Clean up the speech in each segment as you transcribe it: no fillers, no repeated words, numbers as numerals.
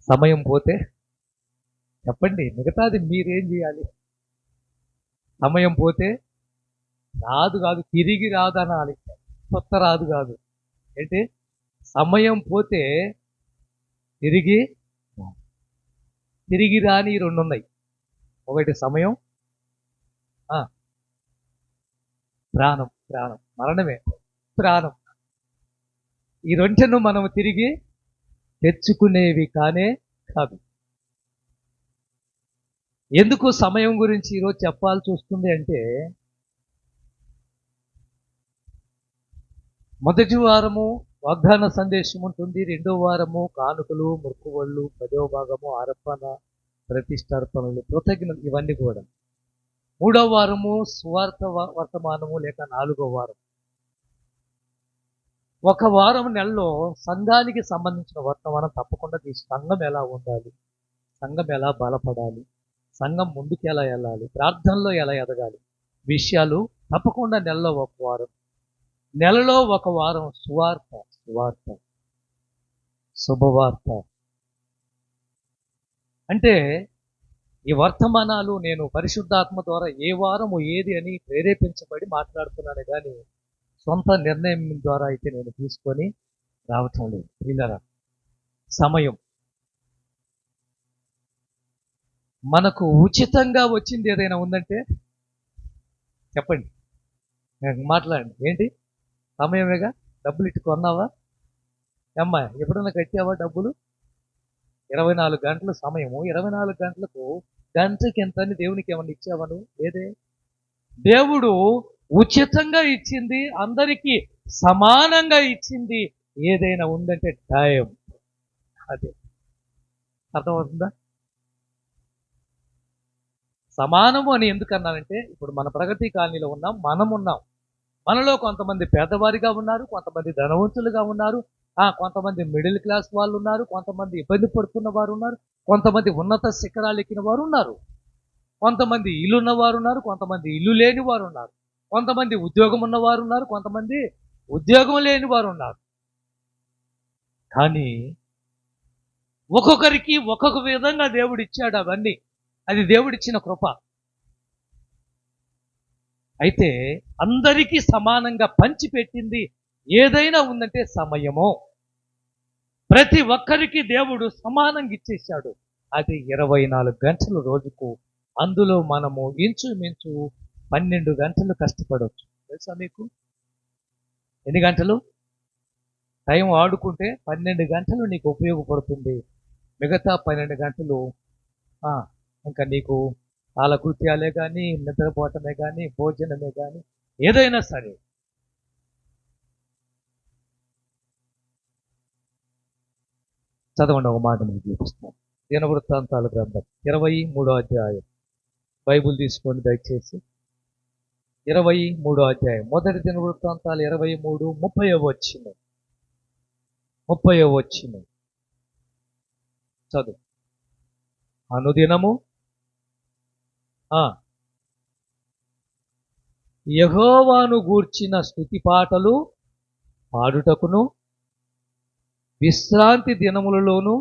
సమయం పోతే చెప్పండి, మిగతాది మీరేం చేయాలి? సమయం పోతే రాదు కాదు, తిరిగి రాదు అనాలి. కొత్త రాదు కాదు. ఏంటి? సమయం పోతే తిరిగి తిరిగి రాని రెండు ఉన్నాయి. ఒకటి సమయం, ప్రాణం. ప్రాణం మరణమే, ప్రాణం. ఈ రెండును మనం తిరిగి తెచ్చుకునేవి కానే కాదు. ఎందుకు సమయం గురించి ఈరోజు చెప్పాల్సి వస్తుంది అంటే, మొదటి వారము వాగ్దాన సందేశం ఉంటుంది, రెండో వారము కానుకలు, మొక్కుబళ్ళు, 10వ భాగము అర్పణ, ప్రతిష్టార్పణలు, కృతజ్ఞతలు, ఇవన్నీ కూడా. మూడవ వారము సువార్త వర్తమానము లేక 4వ వారం. ఒక వారం నెలలో సంఘానికి సంబంధించిన వర్తమానం తప్పకుండా సంఘం ఎలా ఉండాలి, సంఘం ఎలా బలపడాలి, సంఘం ముందుకు ఎలా వెళ్ళాలి, ప్రార్థనలో ఎలా ఎదగాలి, విషయాలు తప్పకుండా నెలలో ఒక వారం. నెలలో ఒక వారం సువార్త, శుభవార్త. అంటే ఈ వర్తమానాలు నేను పరిశుద్ధాత్మ ద్వారా ఏ వారము ఏది అని ప్రేరేపించబడి మాట్లాడుతున్నాను కానీ సొంత నిర్ణయం ద్వారా అయితే నేను తీసుకొని రావటం లేదు. పిల్లరా, సమయం మనకు ఉచితంగా వచ్చింది ఏదైనా ఉందంటే చెప్పండి, మాట్లాడండి. ఏంటి? సమయమేగా. డబ్బులు ఇటు కొన్నావా అమ్మా? ఎప్పుడన్నా కట్టావా డబ్బులు? 24 గంటలు సమయము. 24 గంటలకు గంటకి ఎంత అని దేవునికి ఏమన్నా ఇచ్చావా నువ్వు? లేదే. దేవుడు ఉచితంగా ఇచ్చింది, అందరికీ సమానంగా ఇచ్చింది ఏదైనా ఉందంటే టైం. అదే అర్థమవుతుందా? సమానము అని ఎందుకన్నానంటే, ఇప్పుడు మన ప్రగతి కాలనీలో ఉన్నాం, మనలో కొంతమంది పేదవారిగా ఉన్నారు, కొంతమంది ధనవంతులుగా ఉన్నారు, కొంతమంది మిడిల్ క్లాస్ వాళ్ళు ఉన్నారు, కొంతమంది ఇబ్బంది పడుతున్న వారు ఉన్నారు, కొంతమంది ఉన్నత శిఖరాలు ఎక్కిన వారు ఉన్నారు, కొంతమంది ఇల్లు ఉన్నవారు ఉన్నారు, కొంతమంది ఇల్లు లేని వారు ఉన్నారు, కొంతమంది ఉద్యోగం ఉన్నవారు ఉన్నారు, కొంతమంది ఉద్యోగం లేని వారు ఉన్నారు. కానీ ఒక్కొక్కరికి ఒక్కొక్క విధంగా దేవుడు ఇచ్చాడు. అవన్నీ అది దేవుడిచ్చిన కృప. అయితే అందరికీ సమానంగా పంచిపెట్టింది ఏదైనా ఉందంటే సమయము. ప్రతి ఒక్కరికి దేవుడు సమానంగా ఇచ్చేసాడు. అది 24 గంటలు రోజుకు. అందులో మనము ఇంచుమించు 12 గంటలు కష్టపడవచ్చు. తెలుసా మీకు? ఎన్ని గంటలు టైం వాడుకుంటే 12 గంటలు నీకు ఉపయోగపడుతుంది. మిగతా 12 గంటలు ఇంకా నీకు కాలకృత్యాలే కానీ, నిద్రపోవటమే కానీ, భోజనమే కానీ, ఏదైనా సరే. చదవండి, ఒక మాట మీకు చూపిస్తాను. దినవృత్తాంతాల గ్రంథం 23వ అధ్యాయం. బైబుల్ తీసుకోండి దయచేసి. 23వ అధ్యాయం. మొదటి దినవృత్తాంతాలు 23, 30వ వచనం. చదువు. అనుదినము యెహోవాను గూర్చిన స్తుతి పాటలు పాడుటకును, విశ్రాంతి దినములలోను,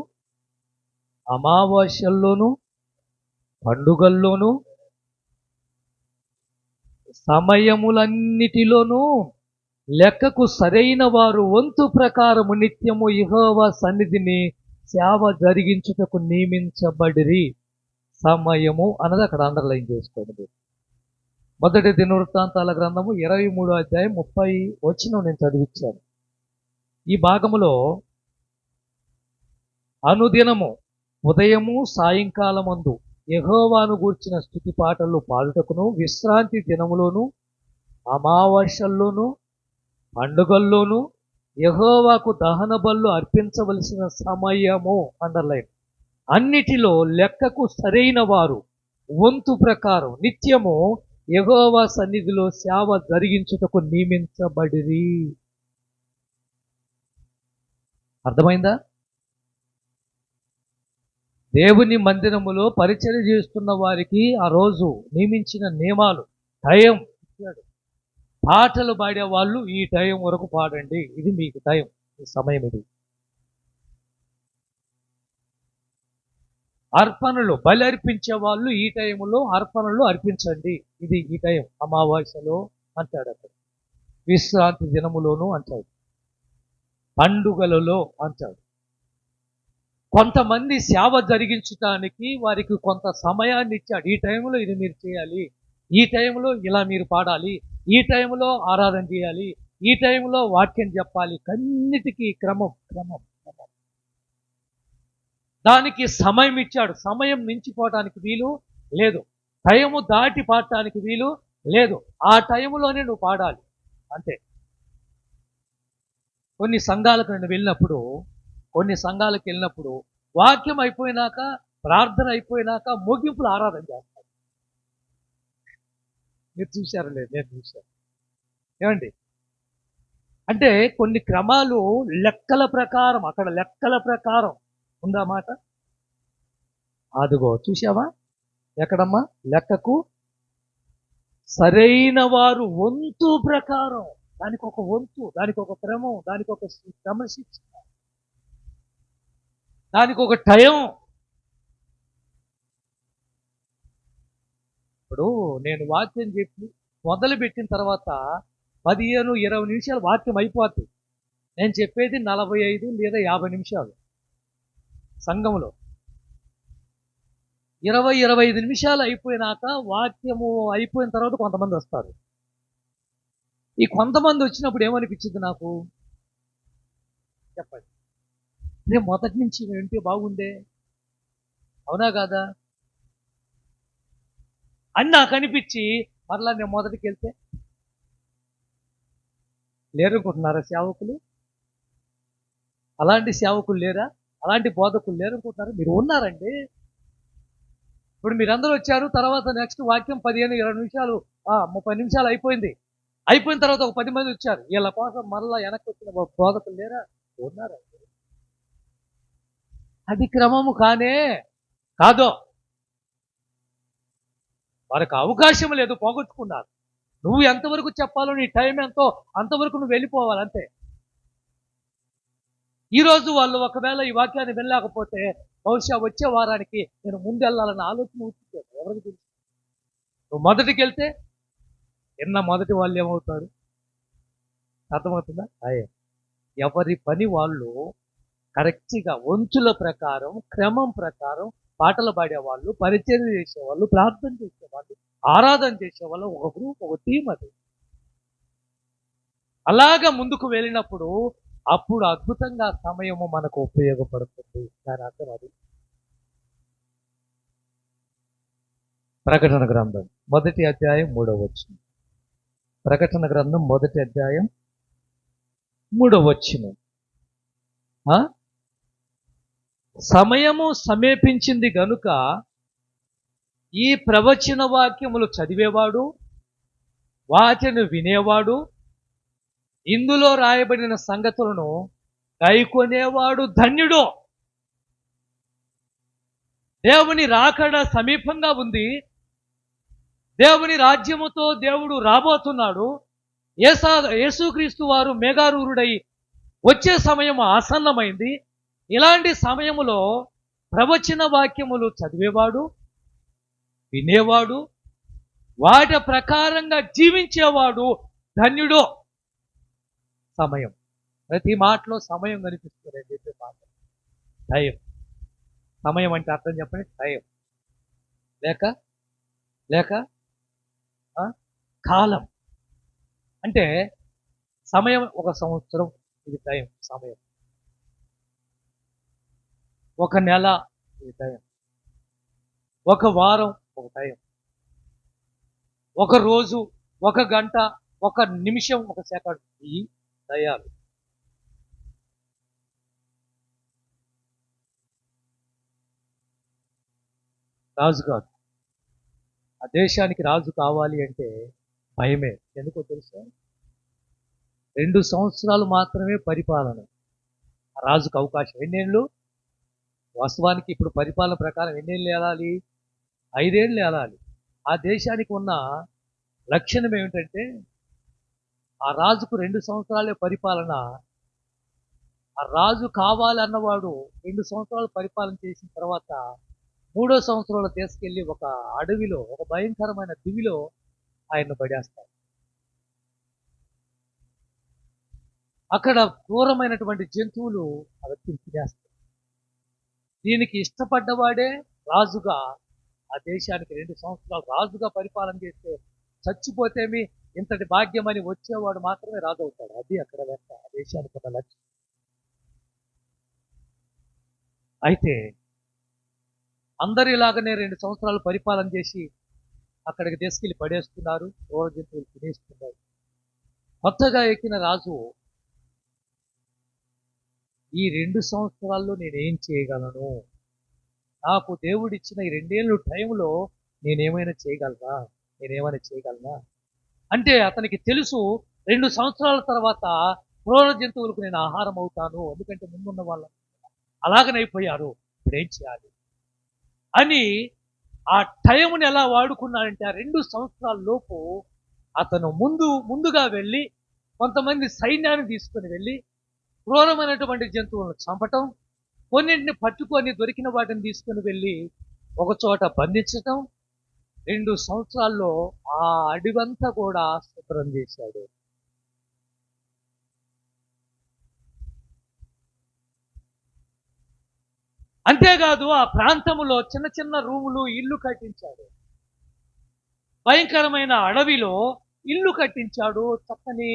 అమావాస్యల్లోను, పండుగల్లోను, సమయములన్నిటిలోనూ లెక్కకు సరైన వారు వంతు ప్రకారము నిత్యము యెహోవా సన్నిధిని సేవ జరిగించుటకు నియమించబడిరి. సమయము అన్నది అక్కడ అండర్లైన్ చేసుకోండి. మొదటి దినవృత్తాంతాల గ్రంథము 23వ అధ్యాయం 30 వచనం నేను చదివించాను. ఈ భాగములో అనుదినము ఉదయము సాయంకాలమందు యెహోవాను గూర్చిన స్తుతి పాటలు పాడుటకును, విశ్రాంతి దినములోను, అమావాస్యల్లోను, పండుగల్లోను యెహోవాకు దహన బలులు అర్పించవలసిన సమయము అండర్లైన్. అన్నిటిలో లెక్కకు సరైన వారు వంతు ప్రకారం నిత్యము యెహోవా సన్నిధిలో సేవ జరిగించుటకు నియమించబడిరి. అర్థమైందా? దేవుని మందిరములో పరిచర్య చేస్తున్న వారికి ఆ రోజు నియమించిన నియమాలు, టైం ఇచ్చాడు. పాటలు పాడే వాళ్ళు ఈ టైం వరకు పాడండి, ఇది మీకు టైం, ఈ సమయం ఇది. అర్పణలు బలి అర్పించే వాళ్ళు ఈ టైంలో అర్పణలు అర్పించండి. ఇది ఈ టైం అమావాస్యలో అంటాడు అక్కడ, విశ్రాంతి దినములోను అంటాడు, పండుగలలో అంటాడు. కొంతమంది సేవ జరిగించడానికి వారికి కొంత సమయాన్ని ఇచ్చాడు. ఈ టైంలో ఇది మీరు చేయాలి, ఈ టైంలో ఇలా మీరు పాడాలి, ఈ టైంలో ఆరాధన చేయాలి, ఈ టైంలో వాక్యం చెప్పాలి. కన్నిటికీ క్రమం క్రమం క్రమం. దానికి సమయం ఇచ్చాడు. సమయం మించిపోవటానికి వీలు లేదు, టైము దాటి పాడటానికి వీలు లేదు. ఆ టైంలోనే నువ్వు పాడాలి అంతే. కొన్ని సంఘాలకు నేను వెళ్ళినప్పుడు వాక్యం అయిపోయినాక, ప్రార్థన అయిపోయినాక ముగింపులు ఆరాధన చేస్తారు. మీరు చూశారు లేదు, నేను చూశాను. ఏమండి, అంటే కొన్ని క్రమాలు లెక్కల ప్రకారం, అక్కడ లెక్కల ప్రకారం ఉందా మాట? అదిగో చూసావా, ఎక్కడమ్మా లెక్కకు సరైన వారు వంతు ప్రకారం, దానికి ఒక వంతు, దానికి ఒక క్రమం, దానికి ఒక క్రమశిక్షణ, దానికి ఒక టైం. ఇప్పుడు నేను వాక్యం చెప్పి మొదలు పెట్టిన తర్వాత 15-20 నిమిషాలు వాక్యం అయిపోతుంది. నేను చెప్పేది 45 లేదా 50 నిమిషాలు. సంఘంలో 20-25 నిమిషాలు అయిపోయినాక వాక్యము అయిపోయిన తర్వాత కొంతమంది వస్తారు. ఈ కొంతమంది వచ్చినప్పుడు ఏమనిపించింది నాకు చెప్పండి? నేను మొదటి నుంచి వింటే బాగుండే, అవునా కాదా అని నాకు అనిపించి మరలా నేను మొదటికి వెళ్తే లేరనుకుంటున్నారా సేవకులు? అలాంటి సేవకులు లేరా? అలాంటి బోధకులు లేరనుకుంటున్నారా? మీరు ఉన్నారండి. ఇప్పుడు మీరందరూ వచ్చారు, తర్వాత నెక్స్ట్ వాక్యం 15-20 నిమిషాలు 30 నిమిషాలు అయిపోయింది. అయిపోయిన తర్వాత ఒక 10 మంది వచ్చారు. వీళ్ళ కోసం మరలా వెనక్కి వచ్చిన బోధకులు లేరా? ఉన్నారండి. అది క్రమము కానే కాదు. వారికి అవకాశం లేదు, పోగొట్టుకున్నారు. నువ్వు ఎంతవరకు చెప్పాలో, నీ టైం ఎంతో అంతవరకు నువ్వు వెళ్ళిపోవాలి అంతే. ఈరోజు వాళ్ళు ఒకవేళ ఈ వాక్యాన్ని వెళ్ళలేకపోతే బహుశా వచ్చే వారానికి నేను ముందెళ్ళాలన్న ఆలోచన వచ్చింది. ఎవరికి తెలుసు? నువ్వు మొదటికి వెళ్తే మొదటి వాళ్ళు ఏమవుతారు? అర్థమవుతుందా? ఎవరి పని వాళ్ళు కరెక్ట్గా వంతుల ప్రకారం, క్రమం ప్రకారం పాటలు పాడేవాళ్ళు, పరిచయం చేసేవాళ్ళు, ప్రార్థన చేసేవాళ్ళు, ఆరాధన చేసేవాళ్ళు, ఒక గ్రూప్, ఒక టీం. అది అలాగా ముందుకు వెళ్ళినప్పుడు అప్పుడు అద్భుతంగా సమయము మనకు ఉపయోగపడుతుంది. దాని అర్థం అది. ప్రకటన గ్రంథం 1వ అధ్యాయం 3వ వచనం. ప్రకటన గ్రంథం 1వ అధ్యాయం 3వ వచనం. సమయము సమీపించింది గనుక ఈ ప్రవచన వాక్యములు చదివేవాడు, వాటిని వినేవాడు, ఇందులో రాయబడిన సంగతులను గైకొనేవాడు ధన్యుడు. దేవుని రాకడ సమీపంగా ఉంది. దేవుని రాజ్యముతో దేవుడు రాబోతున్నాడు. యేసుక్రీస్తు వారు మేఘారూఢుడై వచ్చే సమయం ఆసన్నమైంది. ఇలాంటి సమయములో ప్రవచన వాక్యములు చదివేవాడు, వినేవాడు, వాటి ప్రకారంగా జీవించేవాడు ధన్యుడు. సమయం, ప్రతి మాటలో సమయం కనిపిస్తుంది. చెప్పే మాట టైం. సమయం అంటే అర్థం చెప్పండి. టైం లేక కాలం. అంటే సమయం ఒక సంవత్సరం, ఇది టైం. సమయం ఒక నెల, ఇది టైం. ఒక వారం, ఒక టైం. ఒక రోజు, ఒక గంట, ఒక నిమిషం, ఒక సెకండ్, ఈ దయాలు. రాజు కాదు, ఆ దేశానికి రాజు కావాలి అంటే భయమే. ఎందుకో తెలుసా? 2 సంవత్సరాలు మాత్రమే పరిపాలన. రాజుకు అవకాశం ఎన్నేళ్ళు? వాస్తవానికి ఇప్పుడు పరిపాలన ప్రకారం ఎన్నేళ్ళు ఏలాలి? 5 ఏళ్ళు ఏలాలి. ఆ దేశానికి ఉన్న లక్షణం ఏమిటంటే, ఆ రాజుకు 2 సంవత్సరాలే పరిపాలన. ఆ రాజు కావాలన్నవాడు 2 సంవత్సరాలు పరిపాలన చేసిన తర్వాత 3వ సంవత్సరంలో తీసుకెళ్లి ఒక అడవిలో, ఒక భయంకరమైన దివిలో ఆయన్ను పడేస్తారు. అక్కడ క్రూరమైనటువంటి జంతువులు ఆ వ్యక్తిని తినేస్తాయి. దీనికి ఇష్టపడ్డవాడే రాజుగా ఆ దేశానికి 2 సంవత్సరాలు రాజుగా పరిపాలన చేస్తే, చచ్చిపోతేమి ఇంతటి భాగ్యమని వచ్చేవాడు మాత్రమే రాజు అవుతాడు. అది అక్కడ లెక్క, ఆ దేశానికి ఉన్న లక్ష్యం. అయితే అందరిలాగానే 2 సంవత్సరాలు పరిపాలన చేసి అక్కడికి తీసుకెళ్లి పడేస్తున్నారు. క్రూర జంతువులు తినేస్తున్నారు. కొత్తగా ఎక్కిన రాజు ఈ 2 సంవత్సరాల్లో నేనేం చేయగలను? నాకు దేవుడిచ్చిన ఈ 2 ఏళ్ళు టైంలో నేనేమైనా చేయగలనా? నేనేమైనా చేయగలనా? అంటే అతనికి తెలుసు 2 సంవత్సరాల తర్వాత క్రూర జంతువులకు నేను ఆహారం అవుతాను. ఎందుకంటే ముందున్న వాళ్ళు అలాగనైపోయారు. ఇప్పుడేం చేయాలి? అని ఆ టైంని ఎలా వాడుకున్నాడంటే ఆ 2 సంవత్సరాల లోపు అతను ముందుగా వెళ్ళి కొంతమంది సైన్యాన్ని తీసుకొని వెళ్ళి క్రూరమైనటువంటి జంతువులను చంపటం, కొన్నింటిని పట్టుకొని దొరికిన వాటిని తీసుకొని వెళ్ళి ఒక చోట బంధించటం, 2 సంవత్సరాల్లో ఆ అడవంతా కూడా శుభ్రం చేశాడు. అంతేకాదు ఆ ప్రాంతంలో చిన్న చిన్న రూములు, ఇల్లు కట్టించాడు. భయంకరమైన అడవిలో ఇల్లు కట్టించాడు. చక్కని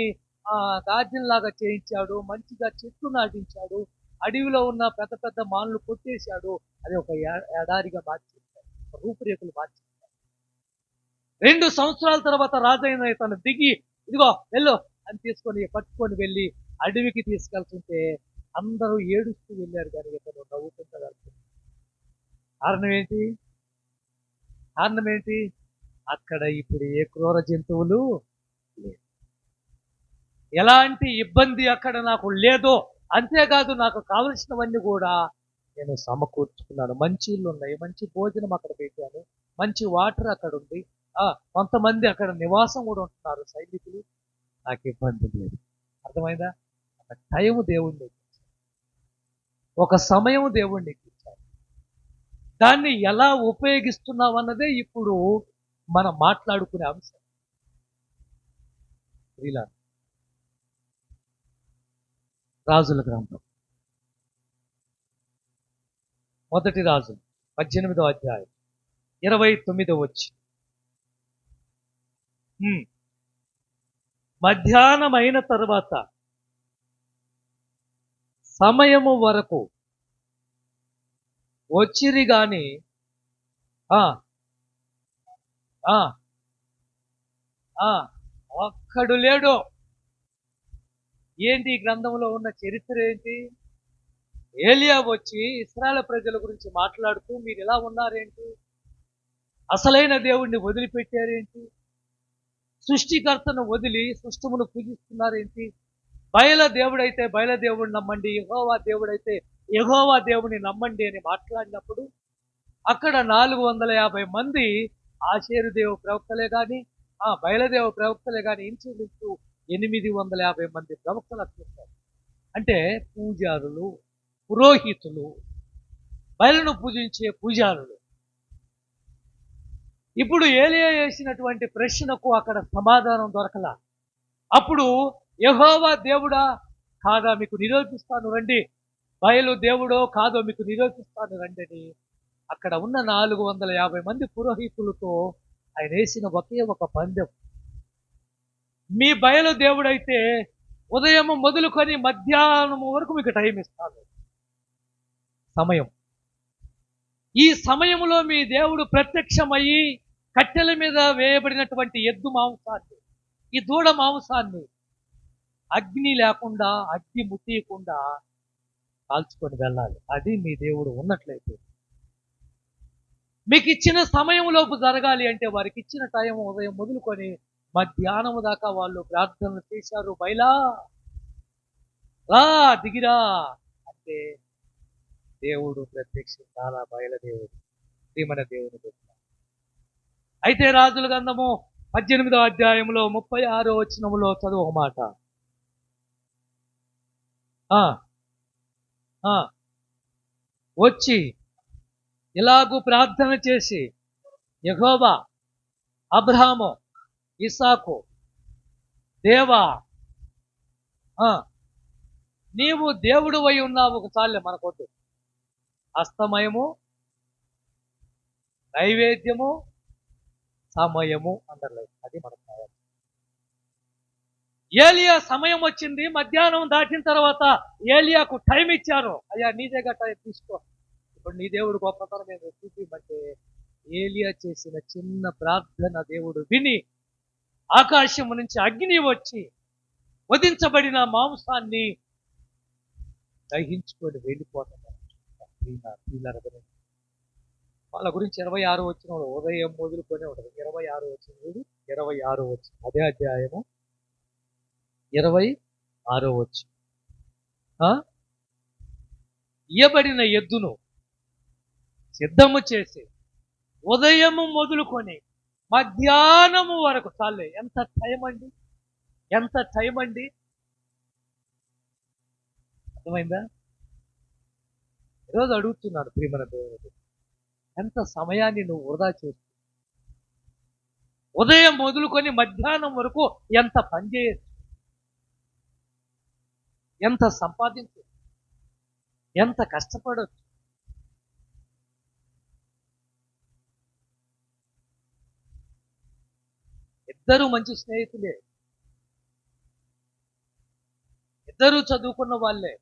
గార్డెన్ లాగా చేయించాడు. మంచిగా చెట్లు నాటించాడు. అడవిలో ఉన్న పెద్ద పెద్ద మాన్లు కొట్టేశాడు. అది ఒక ఎడారిగా మార్చేశాడు. రూపురేఖలు మార్చేశాడు. 2 సంవత్సరాల తర్వాత రాజైన తను దిగి ఇదిగో వెళ్ళు అని పట్టుకొని వెళ్ళి అడవికి తీసుకెళ్తుంటే అందరూ ఏడుస్తూ వెళ్ళారు, కానీ ఇతను నవ్వుకుంటూ వెళ్తుంది. కారణం ఏంటి? కారణం ఏంటి? అక్కడ ఇప్పుడు ఏ క్రూర జంతువులు లేవు. ఎలాంటి ఇబ్బంది అక్కడ నాకు లేదో, అంతేకాదు నాకు కావలసినవన్నీ కూడా నేను సమకూర్చుకున్నాను. మంచి ఇల్లు ఉన్నాయి, మంచి భోజనం అక్కడ పెట్టాను, మంచి వాటర్ అక్కడ ఉంది. కొంతమంది అక్కడ నివాసం కూడా ఉంటున్నారు సైనికులు. నాకు ఇబ్బంది లేదు. అర్థమైందా? ఒక టైం దేవుణ్ణి ఎక్కించారు, ఒక సమయం దేవుణ్ణి ఎక్కించారు. దాన్ని ఎలా ఉపయోగిస్తున్నాం అన్నదే ఇప్పుడు మనం మాట్లాడుకునే అంశం. రాజుల గ్రంథం, మొదటి రాజు 18వ అధ్యాయం 29వ వచనం. మధ్యాహ్నమైన తర్వాత సమయము వరకు వచ్చిరి గాని ఒక్కడు లేడు. ఏంటి ఈ గ్రంథంలో ఉన్న చరిత్ర ఏంటి? ఏలియా వచ్చి ఇశ్రాయేలు ప్రజల గురించి మాట్లాడుతూ మీరు ఎలా ఉన్నారేంటి? అసలైన దేవుణ్ణి వదిలిపెట్టారేంటి? సృష్టికర్తను వదిలి సృష్టమును పూజిస్తున్నారేంటి? బయల దేవుడైతే బయల దేవుడిని నమ్మండి, యెహోవా దేవుడైతే యెహోవా దేవుని నమ్మండి అని మాట్లాడినప్పుడు అక్కడ 450 మంది ఆషేరుదేవ ప్రవక్తలే కానీ, బయలదేవ ప్రవక్తలే కానీ ఇంచుమించు 850 మంది ప్రవక్తలు అక్కడ. అంటే పూజారులు, పురోహితులు, బయలును పూజించే పూజారులు. ఇప్పుడు ఏలియా వేసినటువంటి ప్రశ్నకు అక్కడ సమాధానం దొరకలా. అప్పుడు యెహోవా దేవుడా కాదా మీకు నిరూపిస్తాను రండి, బయలు దేవుడో కాదో మీకు నిరూపిస్తాను రండి అని అక్కడ ఉన్న 450 మంది పురోహితులతో ఆయన వేసిన ఒకే ఒక పందెం. మీ బయలు దేవుడైతే ఉదయం మొదలుకొని మధ్యాహ్నం వరకు మీకు టైం ఇస్తాను, సమయం. ఈ సమయంలో మీ దేవుడు ప్రత్యక్షమయ్యి కట్టెల మీద వేయబడినటువంటి ఎద్దు మాంసాన్ని, ఈ దూడ మాంసాన్ని అగ్ని లేకుండా, అగ్ని ముట్టియకుండా కాల్చుకొని వెళ్ళాలి. అది మీ దేవుడు ఉన్నట్లయితే. మీకు ఇచ్చిన సమయంలోపు జరగాలి అంటే వారికి ఇచ్చిన టైం ఉదయం మొదలుకొని మధ్యాహ్నం దాకా వాళ్ళు ప్రార్థనలు చేశారు. బయలా రా, దిగిరా అంటే దేవుడు ప్రత్యక్షించాలా? బయలుదేవుడు శ్రీమన దేవుని పెట్టిన. అయితే రాజుల గ్రంథము 18వ అధ్యాయంలో 36వ వచనములో చదువు ఒక మాట. వచ్చి ఇలాగూ ప్రార్థన చేసి, యెహోవా, అబ్రహాము, ఇస్సాకు, దేవా, నీవు దేవుడు అయి ఉన్నావు. ఒకసారిలే మనకొద్దు. అస్తమయము, నైవేద్యము, సమయము అందర్లేదు. అది మనకు కావాలి. ఏలియా సమయం వచ్చింది. మధ్యాహ్నం దాటిన తర్వాత ఏలియాకు టైం ఇచ్చారు. అయ్యా నీ దగ్గర టైం తీసుకో, ఇప్పుడు నీ దేవుడు గొప్పతనం నేను చూపించమంటే ఏలియా చేసిన చిన్న ప్రార్థన దేవుడు విని ఆకాశం నుంచి అగ్ని వచ్చి వధించబడిన మాంసాన్ని దహించుకొని వెళ్ళిపోతున్నారు. వాళ్ళ గురించి 26 వచ్చిన ఉదయం మొదలుకొని ఉంటుంది. 26 వచ్చిన 26 వచ్చిన అదే అధ్యాయము 26 వచ్చి ఇయ్యబడిన ఎద్దును సిద్ధము చేసి ఉదయము మొదలుకొని మధ్యాహ్నము వరకు చాలే. ఎంత టైం అండి, ఎంత టైం అండి. అర్థమైందా? ఈరోజు అడుగుతున్నాను ప్రియమైన దేవుడు, ఎంత సమయాన్ని నువ్వు వృధా చేస్తు? ఉదయం మొదలుకొని మధ్యాహ్నం వరకు ఎంత పని చేయొచ్చు, ఎంత సంపాదించు, ఎంత కష్టపడవచ్చు. ఇద్దరు మంచి స్నేహితులే, ఇద్దరు చదువుకున్న వాళ్ళే,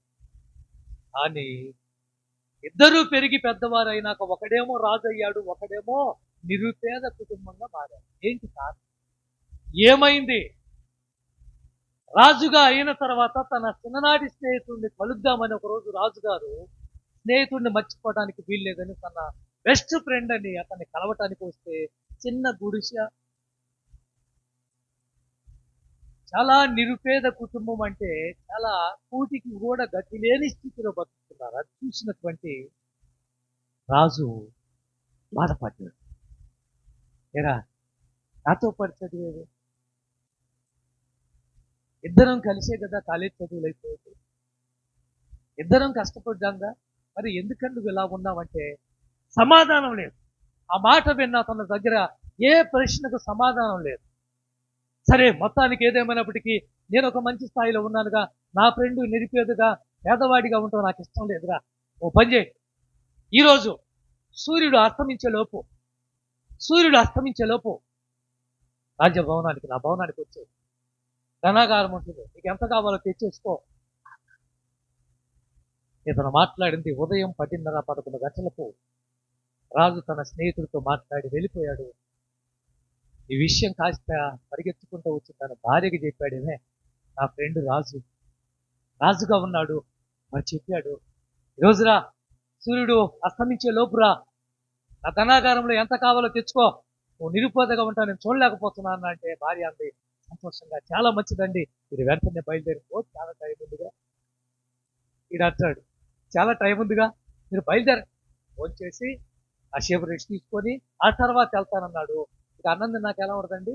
కానీ ఇద్దరూ పెరిగి పెద్దవారు అయినాక ఒకడేమో రాజు అయ్యాడు, ఒకడేమో నిరుపేద కుటుంబంగా మారాడు. ఏంటి కారణం? ఏమైంది? రాజుగా అయిన తర్వాత తన చిన్ననాటి స్నేహితుడిని కలుద్దామని ఒకరోజు రాజుగారు స్నేహితుడిని మర్చిపోవడానికి వీల్లేదని తన బెస్ట్ ఫ్రెండ్ అని అతన్ని కలవటానికి వస్తే చిన్న గుడిసె, చాలా నిరుపేద కుటుంబం, అంటే చాలా కూటికి కూడా గతి లేని స్థితిలో బతుకుతున్నారు. అది చూసినటువంటి రాజు బాధపడ్డాడు. ఏరా నాతో పాటు చదివేది, ఇద్దరం కలిసే కదా కాలేజ్ చదువులు అయిపోయింది, ఇద్దరం కష్టపడ్డాంగా, మరి ఎందుకంటే నువ్వు ఇలా ఉన్నావంటే సమాధానం లేదు. ఆ మాట విన్న తన దగ్గర ఏ ప్రశ్నకు సమాధానం లేదు. సరే మొత్తానికి ఏదేమైనప్పటికీ నేను ఒక మంచి స్థాయిలో ఉన్నానుగా, నా ఫ్రెండ్ నిరుపేదగా పేదవాడిగా ఉంటావు, నాకు ఇష్టం లేదురా. ఓ పని చేయి, ఈరోజు సూర్యుడు అస్తమించే లోపు రాజ్యభవనానికి, నా భవనానికి వచ్చే ధనాగారం ఉంటుంది, నీకు ఎంత కావాలో తెచ్చేసుకో. ఇతను మాట్లాడింది ఉదయం 10:30-11 గంటలకు. రాజు తన స్నేహితుడితో మాట్లాడి వెళ్ళిపోయాడు. ఈ విషయం కాస్త పరిగెత్తుకుంటూ వచ్చి తన భార్యకి చెప్పాడేమే, నా ఫ్రెండ్ రాజుగా ఉన్నాడు, మరి చెప్పాడు, ఈరోజురా సూర్యుడు అస్తమించే లోపురా, నా ధనాగారంలో ఎంత కావాలో తెచ్చుకో, నువ్వు నిరుపేదగా ఉంటావు, నేను చూడలేకపోతున్నాను అంటే భార్య అంది సంతోషంగా, చాలా మంచిదండి, మీరు వెంటనే బయలుదేరిపో, చాలా టైం ఉందిగా. ఈడు అంటాడు, చాలా టైం ఉందిగా, మీరు బయలుదేరి ఫోన్ చేసి ఆ షేపు రెస్ట్ తీసుకొని ఆ తర్వాత వెళ్తానన్నాడు. ఇక అన్నంది నాకు ఎలా ఉండదండి,